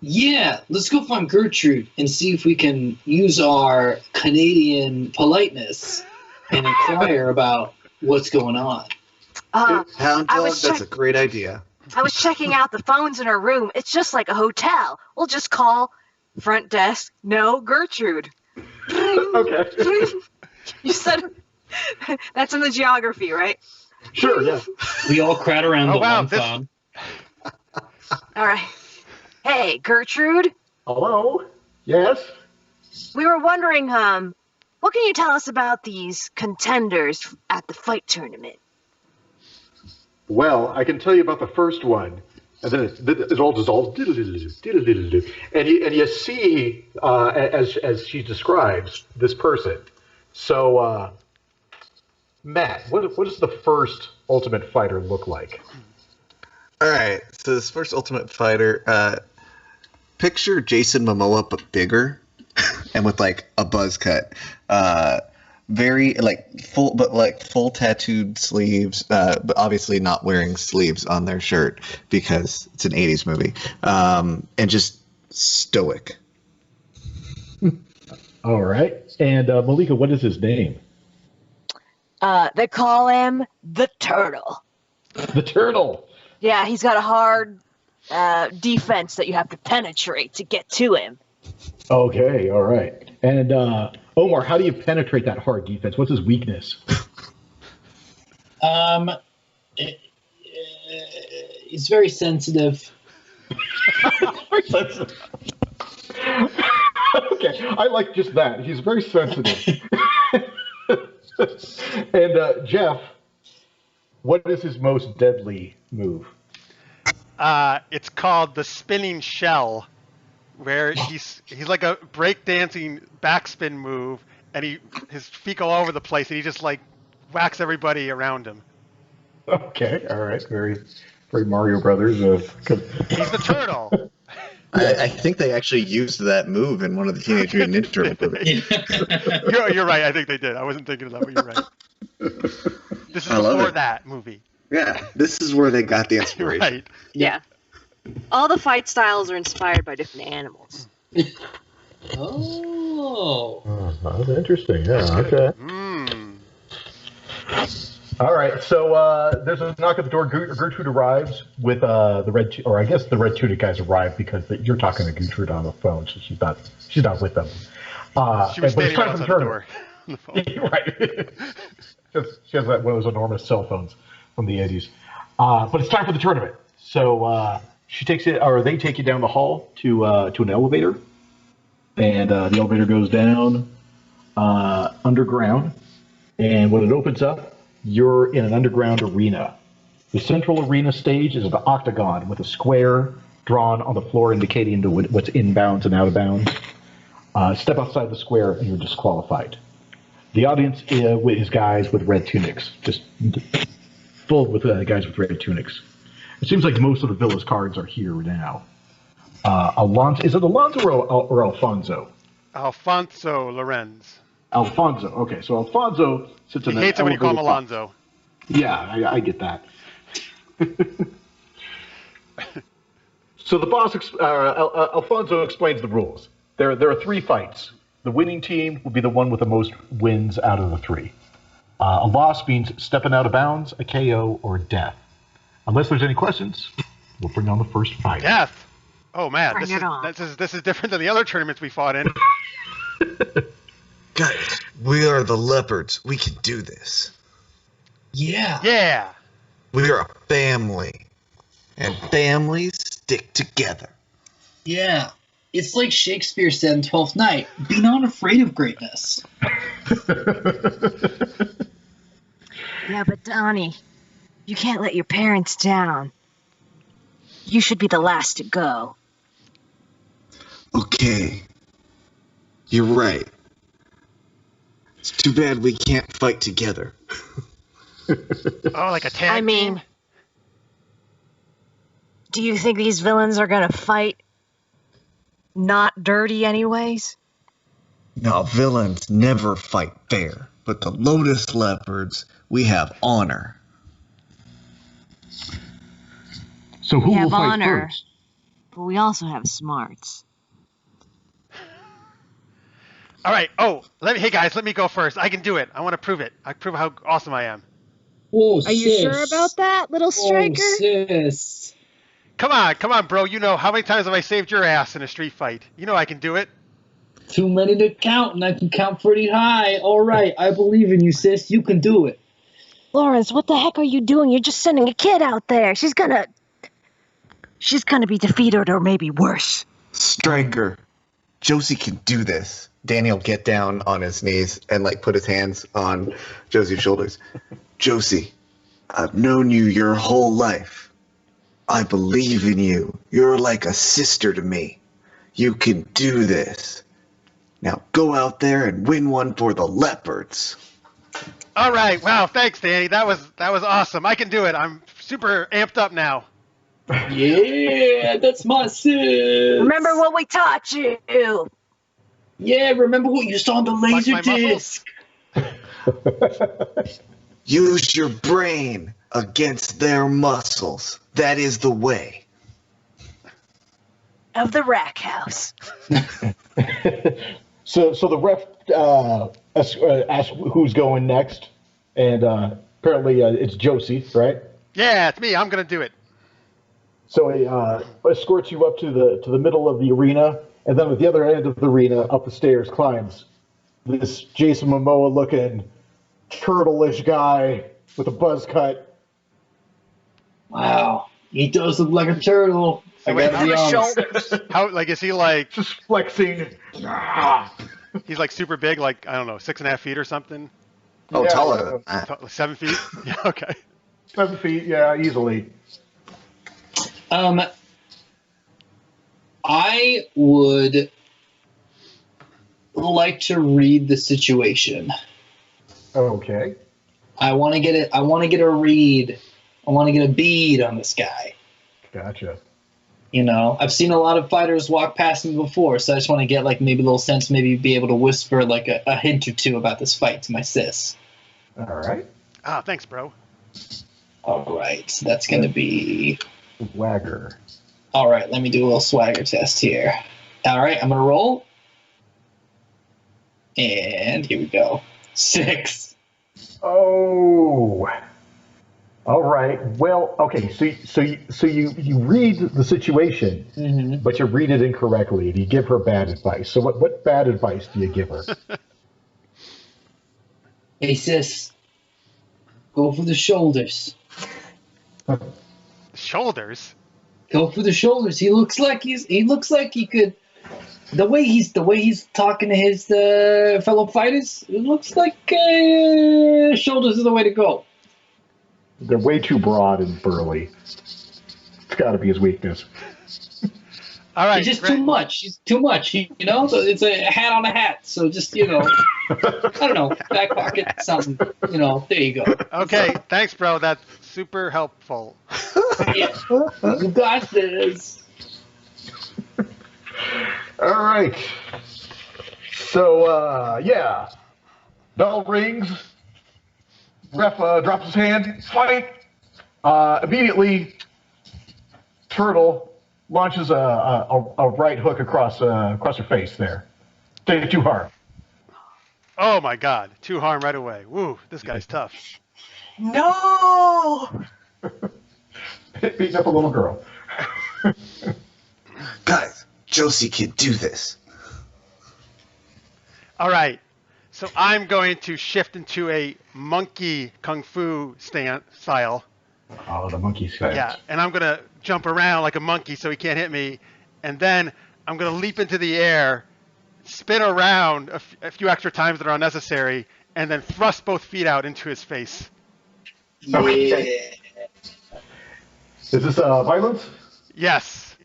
Yeah, let's go find Gertrude and see if we can use our Canadian politeness and inquire about what's going on. Hound I dog, was that's a great idea. I was checking out the phones in her room. It's just like a hotel. We'll just call front desk, no Gertrude. Okay. You said that's in the geography, right? Sure, yeah. We all crowd around the wow, one phone. All right. Hey, Gertrude. Hello? Yes? We were wondering, what can you tell us about these contenders at the fight tournament? Well, I can tell you about the first one. And then it all dissolves. And you see, as she describes, this person. So, Matt, what does the first Ultimate Fighter look like? All right, so this first Ultimate Fighter, picture Jason Momoa but bigger, and with like a buzz cut. Very full tattooed sleeves, but obviously not wearing sleeves on their shirt because it's an 80s movie, and just stoic. All right. And Malika, what is his name? They call him the Turtle. The Turtle. Yeah, he's got a hard defense that you have to penetrate to get to him. Okay, all right. And Omar, how do you penetrate that hard defense? What's his weakness? It's very sensitive. Very sensitive. Okay, I like just that. He's very sensitive. And Jeff, what is his most deadly move? It's called the spinning shell, where he's like a breakdancing backspin move, and his feet go all over the place, and he just like whacks everybody around him. Okay, all right, very Mario Brothers. He's the turtle. I think they actually used that move in one of the Teenage Mutant Ninja Turtle movies. You're right. I think they did. I wasn't thinking of that, but you're right. This is I love before it. that movie. Yeah, this is where they got the inspiration. Right. Yeah. All the fight styles are inspired by different animals. Oh. That's interesting. Yeah. Okay. All right. So there's a knock at the door. Gertrude arrives with the red, or I guess the red tunic guys arrived because you're talking to Gertrude on the phone, so she's not with them. She was standing right outside the door. On the phone. Right. She has one of those enormous cell phones from the 80s. But it's time for the tournament. So she takes it, or they take you down the hall to an elevator, and the elevator goes down underground. And when it opens up, you're in an underground arena. The central arena stage is an octagon with a square drawn on the floor indicating what's inbounds and out of bounds. Step outside the square and you're disqualified. The audience is guys with red tunics, just full with guys with red tunics. It seems like most of the villa's cards are here now. Alonso, is it Alonso or Alfonso? Alfonso Lorenz. Alfonso. Okay, so Alfonso sits in. He hates it when you call him Alonso. Yeah, I get that. So the boss, Alfonso, explains the rules. There are 3 fights. The winning team will be the one with the most wins out of the 3. A loss means stepping out of bounds, a KO, or death. Unless there's any questions, we'll bring on the first fight. Death. Oh man, Bring it on. this is different than the other tournaments we fought in. Guys, we are the leopards. We can do this. Yeah. Yeah. We are a family. And families stick together. Yeah. It's like Shakespeare said in Twelfth Night, be not afraid of greatness. Yeah, but Donnie, you can't let your parents down. You should be the last to go. Okay. You're right. It's too bad we can't fight together. Oh, like a tag I mean, do you think these villains are gonna fight not dirty anyways? No, villains never fight fair. But the Lotus Leopards, we have honor. So who We will have fight honor, first? but we also have smarts. All right. Oh, hey guys, let me go first. I can do it. I want to prove it. I prove how awesome I am. Whoa, Are you sure about that, little striker? Oh, sis. Come on, bro. You know how many times have I saved your ass in a street fight? You know I can do it. Too many to count, and I can count pretty high. All right, I believe in you, sis. You can do it. Lawrence, what the heck are you doing? You're just sending a kid out there. She's gonna be defeated or maybe worse. Striker, Josie can do this. Danny will get down on his knees and put his hands on Josie's shoulders. Josie, I've known you your whole life. I believe in you. You're like a sister to me. You can do this. Now go out there and win one for the Leopards. All right. Wow. Thanks, Danny. That was awesome. I can do it. I'm super amped up now. Yeah, that's my sis. Remember what we taught you. Yeah, remember what you saw on the laser my muscles? disc. Use your brain against their muscles. That is the way. Of the rack house. So the ref asks who's going next, and apparently it's Josie, right? Yeah, it's me. I'm gonna do it. So he escorts you up to the middle of the arena, and then at the other end of the arena, up the stairs, climbs this Jason Momoa-looking turtle-ish guy with a buzz cut. Wow, he does look like a turtle. I wait, gotta be honest. How is he like? Just flexing. He's like super big, like I don't know, 6.5 feet or something. Oh, Yeah. taller than that. 7 feet. Yeah. Okay. 7 feet, yeah, easily. I would like to read the situation. Okay. I want to get it. I want to get a read. I want to get a bead on this guy. Gotcha. You know, I've seen a lot of fighters walk past me before, so I just want to get maybe a little sense, maybe be able to whisper a hint or two about this fight to my sis. All right. Ah, thanks, bro. All right, so that's going to be... Swagger. All right, let me do a little swagger test here. All right, I'm going to roll. And here we go. 6. Oh. All right. Well, okay. So you read the situation, but you read it incorrectly, and you give her bad advice. So what bad advice do you give her? Hey, sis. Go for the shoulders. Shoulders. Go for the shoulders. He looks like he could. The way he's talking to his fellow fighters, it looks like shoulders are the way to go. They're way too broad and burly. It's got to be his weakness. All right. It's just great. too much. He's too much. You know, so it's a hat on a hat. So just I don't know, back pocket, something. You know, there you go. Okay, thanks, bro. That's super helpful. Yeah, you got this. All right. So, yeah. Bell rings. Ref drops his hand. Fight. Immediately, Turtle launches a right hook across her face there. Take it too hard. Oh my God, 2 harm right away. Woo, this guy's tough. No! Beating up a little girl. Guys, Josie can do this. All right, so I'm going to shift into a monkey kung fu style. Oh, the monkey style. Yeah, and I'm going to jump around like a monkey so he can't hit me. And then I'm going to leap into the air, spin around a few extra times that are unnecessary, and then thrust both feet out into his face. Okay. Is this violence? Yes.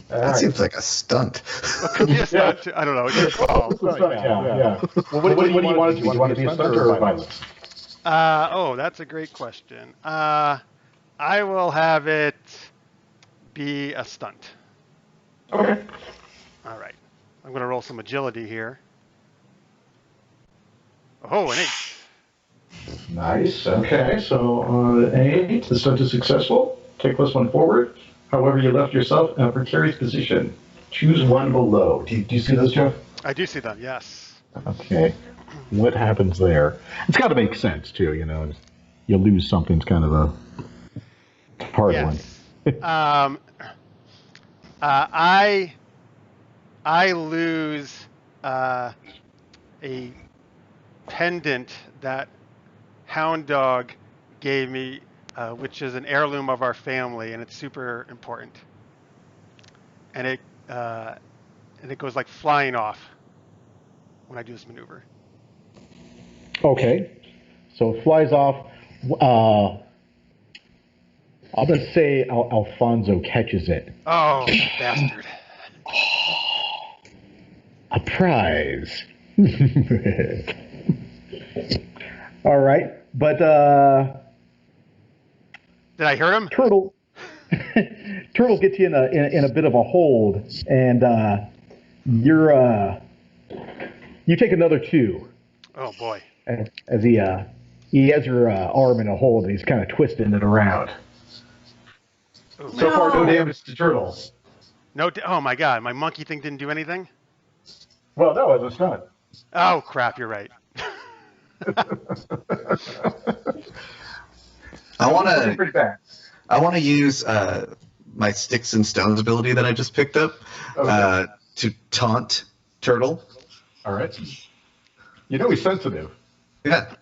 That seems like a stunt. Well, could be a stunt. I don't know. It's your call. Yeah. Well, what do you want to do? Do you want to be a stunt or violence? Oh, that's a great question. I will have it be a stunt. Okay. All right. I'm going to roll some agility here. Oh, an 8. Nice. Okay, so on an 8, the stunt is successful. Take +1 forward. However, you left yourself in a precarious position. Choose one below. Do you see those, Jeff? I do see them, yes. Okay. What happens there? It's got to make sense, too, you know. You lose something, it's kind of a hard one. I lose a pendant that Hound Dog gave me, which is an heirloom of our family, and it's super important. And it goes like flying off when I do this maneuver. Okay. So it flies off. I'm going to say Alfonso catches it. Oh, bastard. A prize. All right. But did I hurt him? Turtle gets you in a bit of a hold, and you take another 2. Oh boy. As he has your arm in a hold, and he's kind of twisting it around. Ooh. So far, no damage to Turtle. No. Oh my God, my monkey thing didn't do anything. Well, no, it was not. Oh crap, you're right. I want Pretty bad. to use my sticks and stones ability that I just picked up to taunt Turtle. All right. You know he's sensitive. Yeah,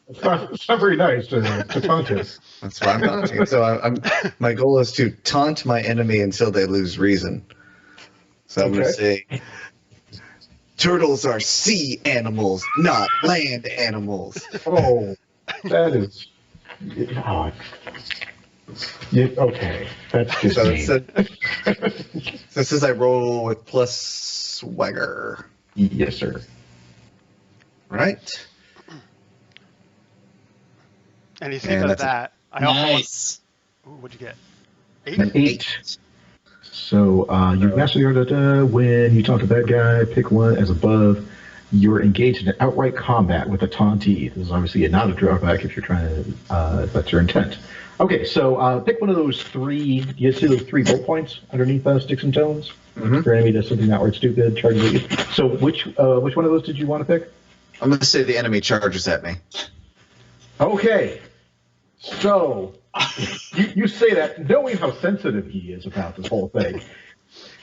It's not very nice to taunt him. that's why I'm taunting. So my goal is to taunt my enemy until they lose reason. So I'm going to say, turtles are sea animals, not land animals. Oh, that is. Oh, okay, that's just So mean. this is I roll with plus swagger. Yes, sir. Right? And he And does that's that. I also Nice. Ooh, what'd you get? An 8. So you master the art of when you taunt a bad guy, pick one as above. You're engaged in outright combat with a tauntee. This is obviously not a drawback if you're trying to, if that's your intent. Okay, so pick one of those 3. You see those 3 bullet points underneath sticks and stones? Mm-hmm. Your enemy does something outright stupid, charges at you. So which one of those did you want to pick? I'm going to say the enemy charges at me. Okay. So you say that knowing how sensitive he is about this whole thing.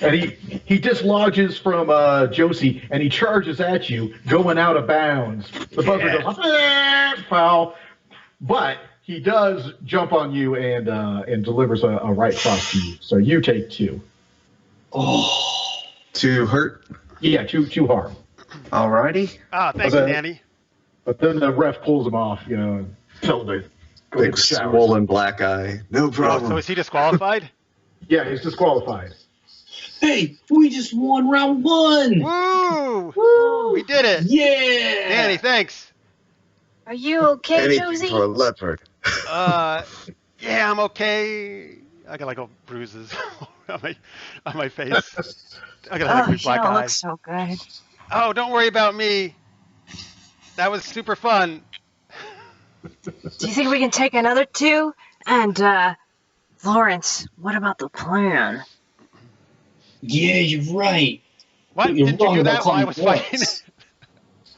And he dislodges from Josie, and he charges at you, going out of bounds. The buzzer goes, foul. But he does jump on you and delivers a right cross to you. So you take 2. Oh. 2 hurt? Yeah, 2 harm. Alrighty. Ah, thanks, Danny. But then the ref pulls him off, you know, and tells him to go Big to the shower. swollen black eye. No Oh, problem. so is he disqualified? Yeah, he's disqualified. Hey, we just won round 1. Woo! Woo! We did it. Yeah. Danny, thanks. Are you okay, Anything Josie? for a leopard. Yeah, I'm okay. I got like all bruises on my face. I got like Oh, big you black don't look eyes. so good. Oh, don't worry about me. That was super fun. Do you think we can take another 2? And, Lawrence, what about the plan? Yeah, you're right. What? You're Didn't you wrong do about that while I calling was Lawrence.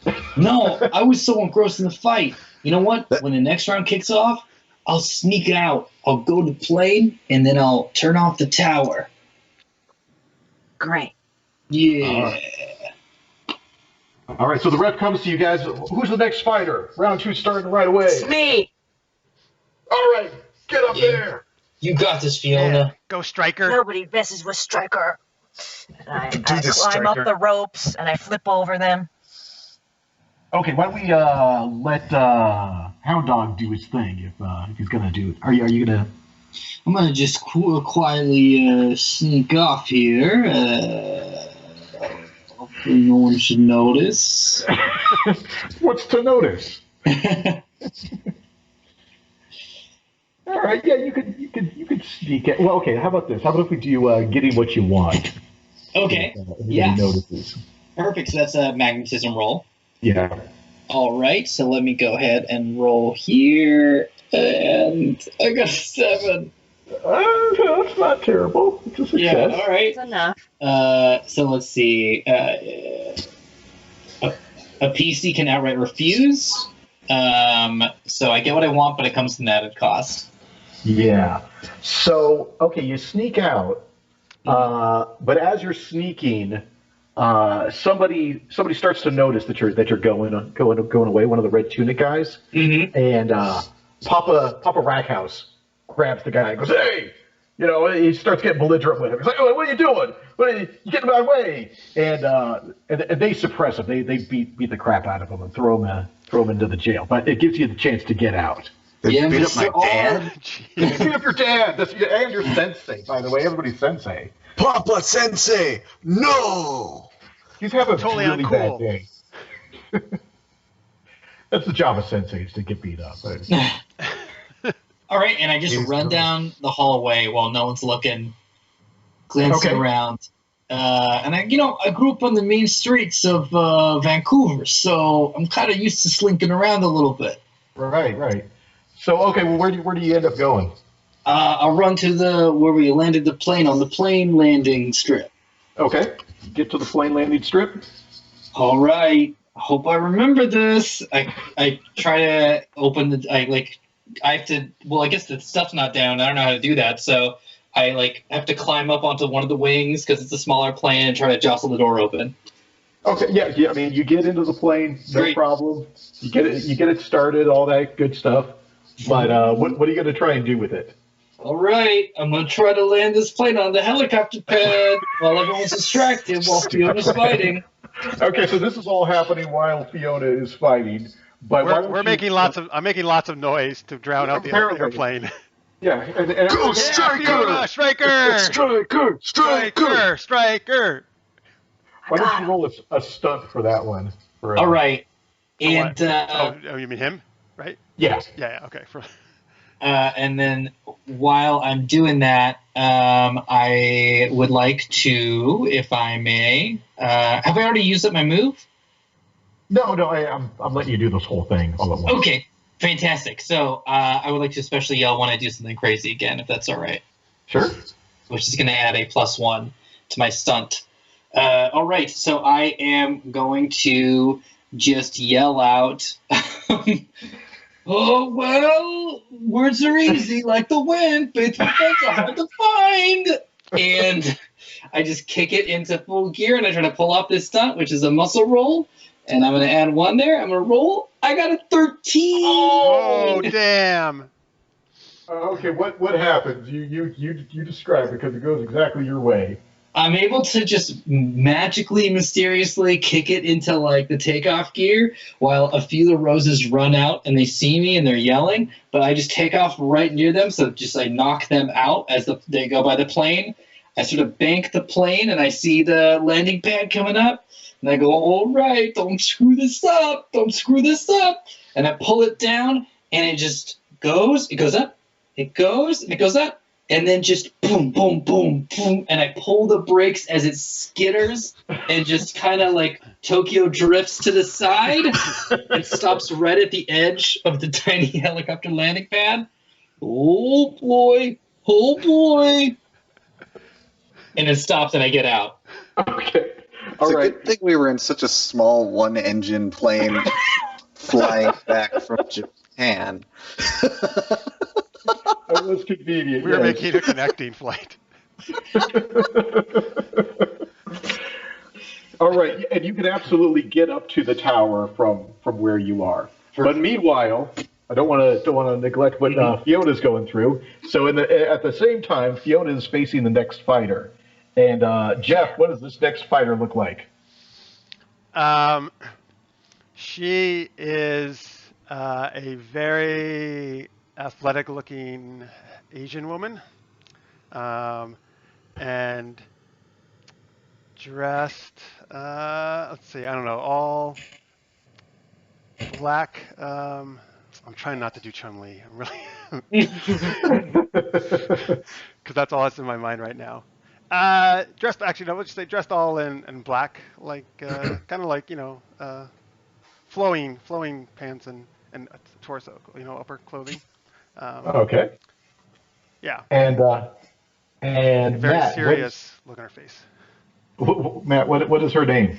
fighting? No, I was so engrossed in the fight. You know what? When the next round kicks off, I'll sneak out. I'll go to the plane, and then I'll turn off the tower. Great. Yeah. All right, so the ref comes to you guys. Who's the next fighter? Round 2 starting right away. It's me. All right, get up there. You got this, Yeah. Fiona. Go, Striker. Nobody messes with Stryker. And I Do this, climb up Stryker. the ropes and I flip over them. Okay, why don't we let Hound Dog do his thing if he's gonna do it? Are you gonna? I'm gonna just quietly sneak off here. Hopefully no one should notice. What's to notice? All right, yeah, you could sneak it. Well, okay. How about this? How about if we do getting what you want? Okay. If Yeah. anybody notices. Perfect. So that's a magnetism roll. Yeah. All right. So let me go ahead and roll here, and I got a 7. That's not terrible. It's a success. Yeah. All right. It's enough. So let's see. A PC can outright refuse. So I get what I want, but it comes to an added cost. Yeah. So okay, you sneak out, but as you're sneaking, somebody starts to notice that you're going away. One of the red tunic guys, and Papa Rackhouse grabs the guy and goes, "Hey!" You know, he starts getting belligerent with him. He's like, "Oh, what are you doing? You getting in my way?" And they suppress him. They beat the crap out of him and throw him into the jail. But it gives you the chance to get out. They Yeah, beat up my Mr. dad. Beat up your dad. And your sensei, by the way. Everybody's sensei. Papa Sensei, no! He's having Totally a really uncool. bad day. That's the job of senseis, to get beat up. All right, and I just run down the hallway while no one's looking, glancing around. And I grew up on the main streets of Vancouver, so I'm kind of used to slinking around a little bit. Right. So, okay, well, where do you end up going? I'll run to where we landed the plane, on the plane landing strip. Okay, get to the plane landing strip. All right. I hope I remember this. I try to open I have to. Well, I guess the stuff's not down. I don't know how to do that, so I have to climb up onto one of the wings because it's a smaller plane and try to jostle the door open. Okay, yeah. I mean, you get into the plane, no Great. problem. You get it started, all that good stuff. But what are you going to try and do with it? All right, I'm gonna try to land this plane on the helicopter pad while everyone's distracted while Fiona's fighting. Okay, so this is all happening while Fiona is fighting. But why don't I'm you- making lots of noise to drown out the Apparently. airplane. Yeah, and Go, Fiona, Striker! Striker! Striker! why don't you roll a stunt for that one? All right, and Oh, you mean him, right? Yeah. Yeah. Okay. and then while I'm doing that, I would like to, if I may, have I already used up my move? No, I'm letting you do this whole thing all at once. Okay, fantastic. So I would like to especially yell when I do something crazy again, if that's all right. Sure. Which is going to add a +1 to my stunt. All right, so I am going to just yell out, "Oh, well, words are easy like the wind, faithful friends are hard to find." And I just kick it into full gear, and I try to pull off this stunt, which is a muscle roll. And I'm going to add 1 there. I'm going to roll. I got a 13. Oh, damn. Okay, what happens? You describe it because it goes exactly your way. I'm able to just magically, mysteriously kick it into the takeoff gear while a few of the roses run out and they see me and they're yelling. But I just take off right near them, so just I knock them out as they go by the plane. I sort of bank the plane, and I see the landing pad coming up, and I go, all right, don't screw this up, and I pull it down, and it just goes, it goes up, it goes, and it goes up, and then just boom, boom, boom, boom, and I pull the brakes as it skitters and just kind of like Tokyo drifts to the side and stops right at the edge of the tiny helicopter landing pad. Oh boy, oh boy. And it stops and I get out. Okay. It's All a right. good thing we were in such a small one-engine plane flying back from Japan. That was convenient. We were yes. making a connecting flight. All right, and you can absolutely get up to the tower from where you are. But meanwhile, I don't want to neglect what Fiona's going through. So at the same time, Fiona is facing the next fighter. And Jeff, what does this next fighter look like? She is a very athletic-looking Asian woman, and dressed, let's see, I don't know, all black. I'm trying not to do Chun-Li. I'm really, because that's all that's in my mind right now. Dressed, actually, no, let's just say dressed all in black, like kind of like, flowing pants and torso, upper clothing. Okay. Yeah. And Very Matt, serious look on her face. Matt, what is her name?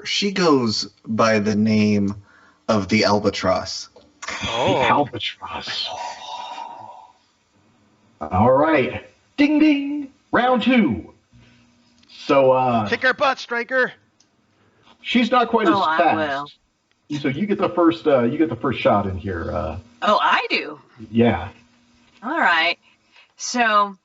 She goes by the name of the Albatross. The Albatross. All right. Ding ding. Round 2. So Kick her butt, Striker. she's not quite as I fast. will. So you get the first shot in here. Oh, I do. Yeah. All right. So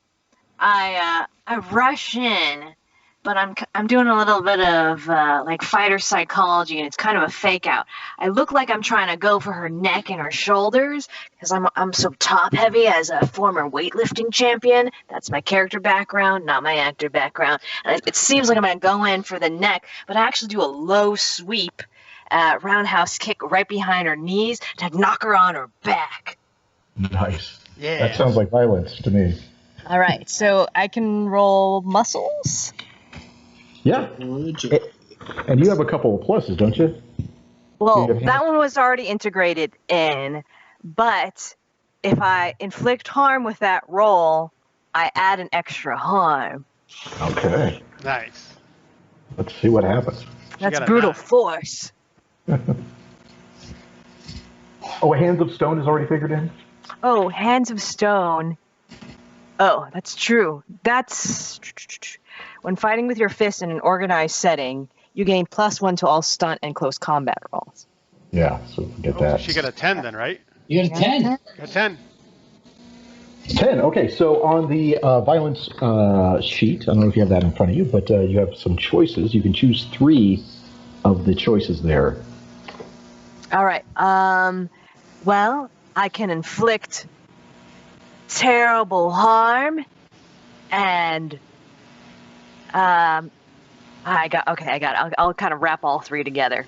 I rush in, but I'm doing a little bit of like fighter psychology, and it's kind of a fake out. I look like I'm trying to go for her neck and her shoulders because I'm so top heavy as a former weightlifting champion. That's my character background, not my actor background. And it seems like I'm gonna go in for the neck, but I actually do a low sweep, roundhouse kick right behind her knees to knock her on her back. Nice. Yeah. That sounds like violence to me. All right, so I can roll muscles. Yeah. And you have a couple of pluses, don't you? Well, Do you have that one was already integrated in, but if I inflict harm with that roll, I add an extra harm. Okay. Nice. Let's see what happens. That's got a brutal 9. force. Oh, Hands of Stone is already figured in? Oh, Hands of Stone. Oh, that's true. That's... When fighting with your fist in an organized setting, you gain +1 to all stunt and close combat rolls. Yeah, so get that. She got a 10 then, right? You got a 10. Got a 10. 10. Okay, so on the violence sheet, I don't know if you have that in front of you, but you have some choices. You can choose 3 of the choices there. All right. Well, I can inflict terrible harm, and I got it. I'll kind of wrap all 3 together.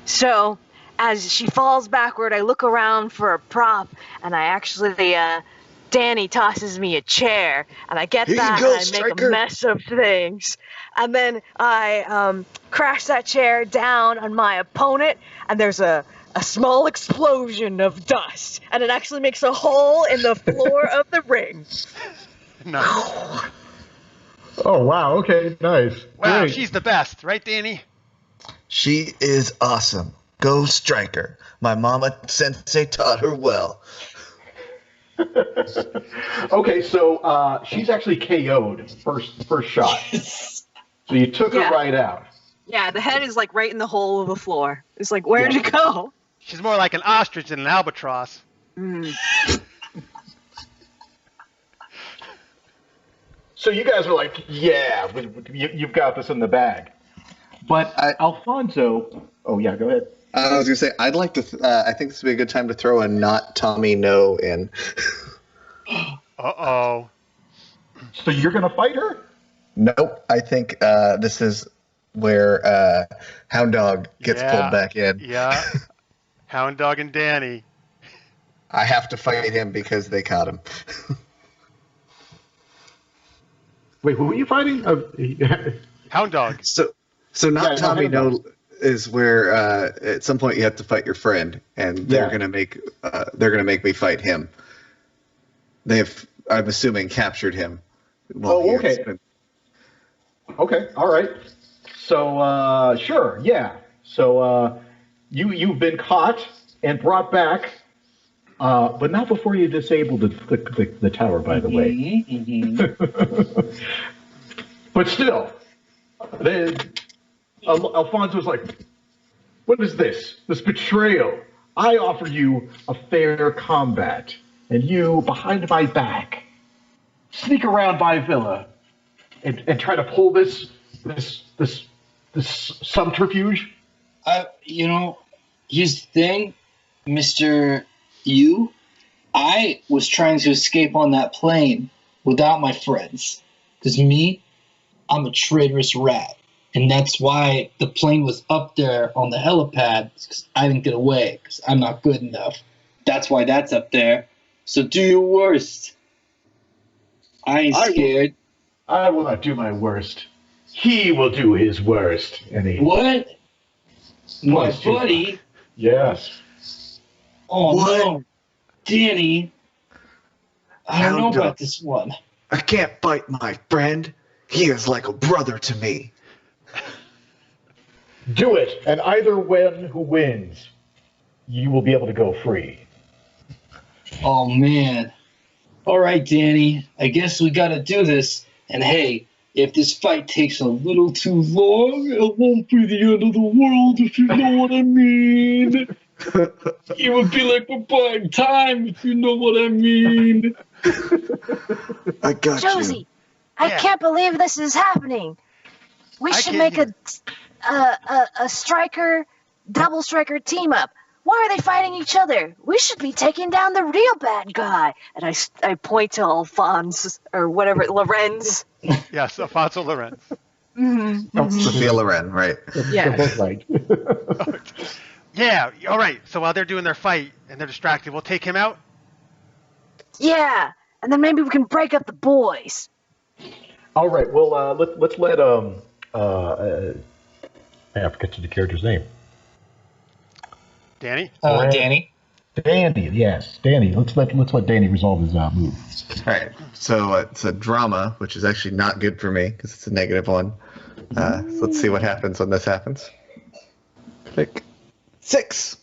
So, as she falls backward, I look around for a prop, and I actually Danny tosses me a chair, and I get that, and I make a mess of things. And then I crash that chair down on my opponent, and there's a small explosion of dust, and it actually makes a hole in the floor of the ring. Nice. Oh, wow. Okay, nice. Wow, Great. she's the best, right, Danny? She is awesome. Go Striker. My mama sensei taught her well. Okay, so she's actually KO'd first shot. So you took her right out. Yeah, the head is like right in the hole of the floor. It's like, where'd it go? She's more like an ostrich than an albatross. So you guys are like, yeah, you've got this in the bag. But Alfonso, oh yeah, go ahead. I was gonna say I'd like to. I think this would be a good time to throw a not Tommy No in. Uh-oh. So you're going to fight her? Nope. I think this is where Hound Dog gets pulled back in. Yeah. Hound Dog and Danny. I have to fight him because they caught him. Wait, who are you fighting? Hound Dog. So not Tommy No is where at some point you have to fight your friend, and they're gonna make me fight him. They have, I'm assuming, captured him. Okay. Okay, all right. So sure, yeah. So you've been caught and brought back, but not before you disabled the tower, by the way. But still, Alfonso's like, what is this? This betrayal. I offer you a fair combat, and you, behind my back, sneak around my villa and try to pull this subterfuge. Here's the thing, Mr. You. I was trying to escape on that plane without my friends. Because me, I'm a traitorous rat. And that's why the plane was up there on the helipad, because I didn't get away, because I'm not good enough. That's why that's up there. So do your worst. I ain't scared. I will not do my worst. He will do his worst. What? My buddy? Yes. Oh, What? no. Danny. I don't know about this one. I can't fight my friend. He is like a brother to me. Do it, and either one who wins, you will be able to go free. Oh, man. All right, Danny. I guess we got to do this. And hey, if this fight takes a little too long, it won't be the end of the world, if you know what I mean. It would be like we're buying time, if you know what I mean. I got Josie, you. I can't believe this is happening. We should make a double striker team up. Why are they fighting each other? We should be taking down the real bad guy. And I point to Alphonse, or whatever, Lorenz. Yes, Alfonso Lorenz. Sophia Loren, right? Yeah. They're both right. Yeah, all right. So while they're doing their fight and they're distracted, we'll take him out? Yeah, and then maybe we can break up the boys. All right, well, let's let, I forget the character's name. Danny? Danny? Danny, yes. Danny. Let's let Danny resolve his move. All right. So it's a drama, which is actually not good for me because it's a -1. So let's see what happens when this happens. Pick 6.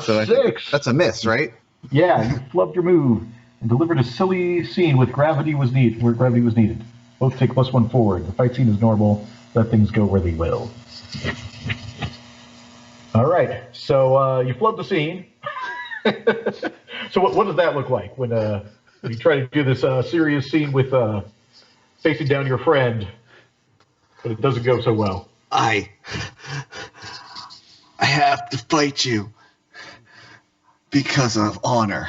So 6. That's a miss, right? Yeah, you flubbed your move and delivered a silly scene with gravity was needed, where gravity was needed. Both take +1 forward. The fight scene is normal. Let things go where they will. All right, so you flubbed the scene. So what does that look like when you try to do this serious scene with facing down your friend, but it doesn't go so well? I have to fight you because of honor.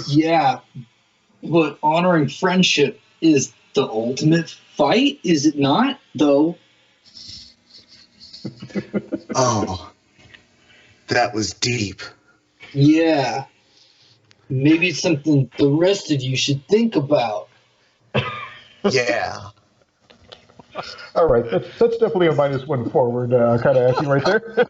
Yeah, but honoring friendship is the ultimate fight, is it not, though? Oh, that was deep. Yeah. Maybe it's something the rest of you should think about. Yeah. All right, that's definitely a -1 forward kind of assy right there.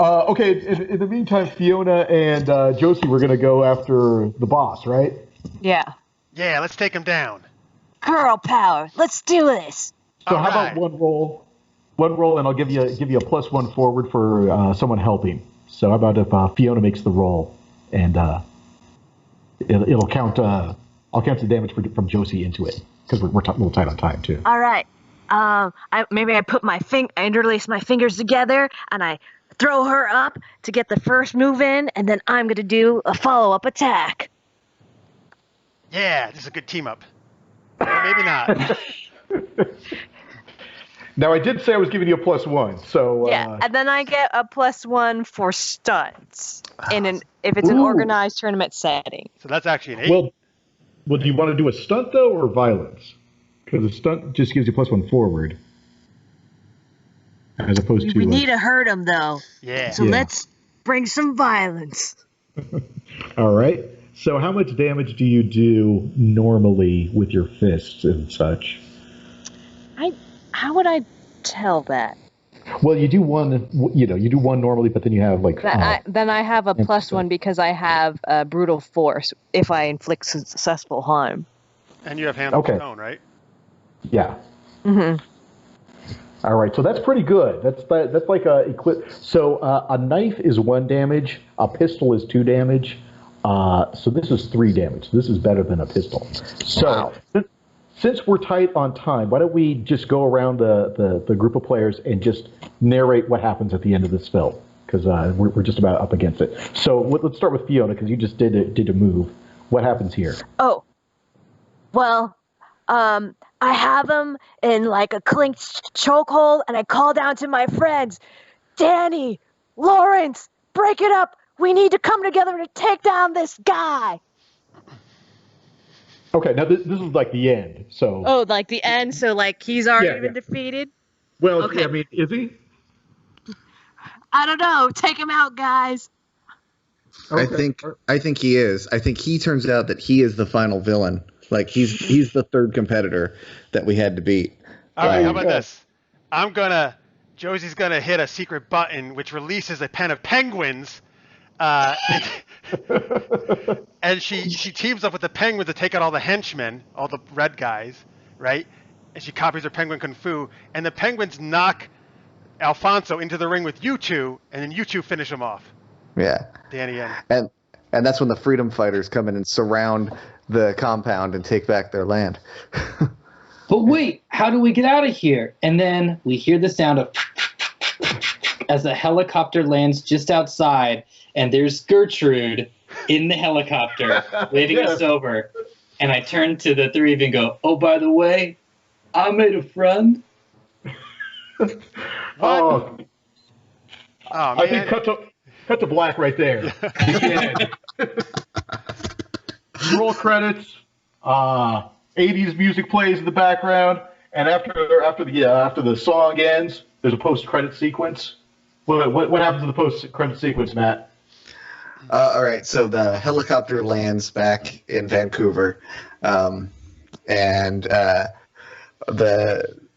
Okay, in the meantime, Fiona and Josie were going to go after the boss, right? Yeah. Yeah, let's take him down. Girl power. Let's do this. So All how right. about one roll, and I'll give you a +1 forward for someone helping. So how about if Fiona makes the roll, and it'll count. I'll count the damage from Josie into it because we're a little tight on time too. All right. I put I interlace my fingers together and I throw her up to get the first move in, and then I'm gonna do a follow-up attack. Yeah, this is a good team up. Or maybe not. Now, I did say I was giving you a +1, so... Yeah, and then I get a +1 for stunts if it's an organized tournament setting. So that's actually an 8. Well, do you want to do a stunt, though, or violence? Because a stunt just gives you +1 forward. As opposed to... We need to hurt him, though. Yeah. So let's bring some violence. All right. So how much damage do you do normally with your fists and such? How would I tell that? Well, you do one. You do one normally, but then you have like. Then I have a +1 because I have brutal force if I inflict successful harm. And you have hand of stone, right? Yeah. Mm-hmm. All right, so that's pretty good. That's like a eclipse. So a knife is 1 damage. A pistol is 2 damage. So this is 3 damage. This is better than a pistol. So since we're tight on time, why don't we just go around the group of players and just narrate what happens at the end of this film? Because we're just about up against it. So let's start with Fiona, because you just did a move. What happens here? Oh, well, I have him in like a clinched chokehold, and I call down to my friends, Danny, Lawrence, break it up. We need to come together to take down this guy. Okay, now this is like the end, so... Oh, like the end, so like he's already been defeated? Well, okay. I mean, is he? I don't know. Take him out, guys. Okay. I think he is. I think he turns out that he is the final villain. Like he's the third competitor that we had to beat. All right, how about this? Josie's gonna hit a secret button which releases a pen of penguins. And she teams up with the penguins to take out all the henchmen, all the red guys, right? And she copies her penguin kung fu, and the penguins knock Alfonso into the ring with you two, and then you two finish him off. Yeah. Danny and that's when the freedom fighters come in and surround the compound and take back their land. But wait, how do we get out of here? And then we hear the sound of as a helicopter lands just outside, and there's Gertrude in the helicopter waving us over. And I turn to the three of you and go, "Oh, by the way, I made a friend." Oh, man. I think cut to black right there. Roll credits. 80s music plays in the background, and after the song ends, there's a post-credit sequence. What happens in the post-credit sequence, Matt? All right, so the helicopter lands back in Vancouver, and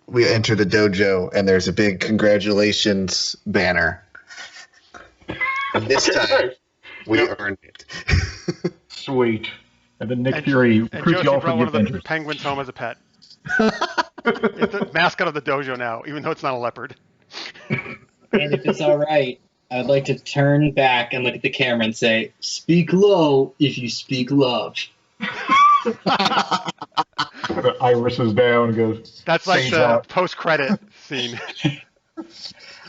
we enter the dojo, and there's a big congratulations banner. And this time, we earned it. Sweet. And then Nick Fury proves you all brought one of the penguins home as a pet. It's the mascot of the dojo now, even though it's not a leopard. And if it's all right, I'd like to turn back and look at the camera and say, "Speak low if you speak love." Iris is down and goes. That's like the post-credit scene.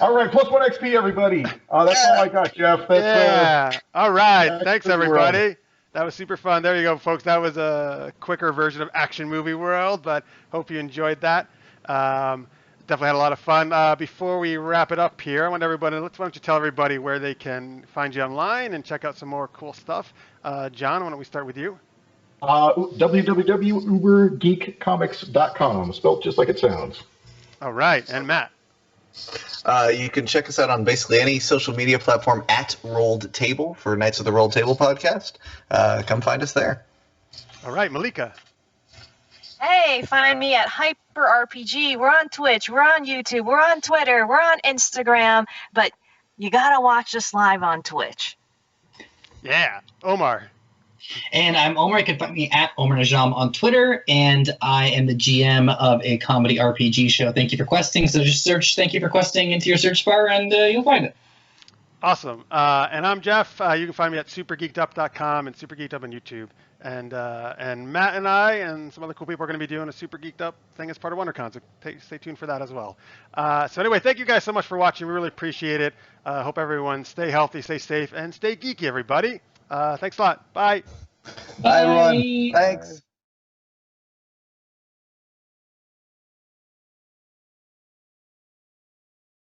All right, +1 XP, everybody. That's all I got, Jeff. All right. Thanks, everybody. That was super fun. There you go, folks. That was a quicker version of Action Movie World, but hope you enjoyed that. Definitely had a lot of fun. Before we wrap it up here, why don't you tell everybody where they can find you online and check out some more cool stuff. John, why don't we start with you? www.ubergeekcomics.com, spelled just like it sounds. All right, and Matt? You can check us out on basically any social media platform at Rolled Table for Knights of the Rolled Table podcast. Come find us there. All right, Malika. Hey, find me at HyperRPG. We're on Twitch, we're on YouTube, we're on Twitter, we're on Instagram, but you gotta watch us live on Twitch. Yeah. Omar. And I'm Omar. You can find me at Omar Najam on Twitter, and I am the GM of a comedy RPG show, Thank You for Questing. So just search Thank You for Questing into your search bar, and you'll find it. Awesome. And I'm Jeff. You can find me at supergeekedup.com and Super Geeked Up on YouTube. And Matt and I and some other cool people are going to be doing a Super Geeked Up thing as part of WonderCon, so stay tuned for that as well. So anyway, thank you guys so much for watching. We really appreciate it. Hope everyone stay healthy, stay safe, and stay geeky, everybody. Thanks a lot. Bye. Bye, everyone. Thanks.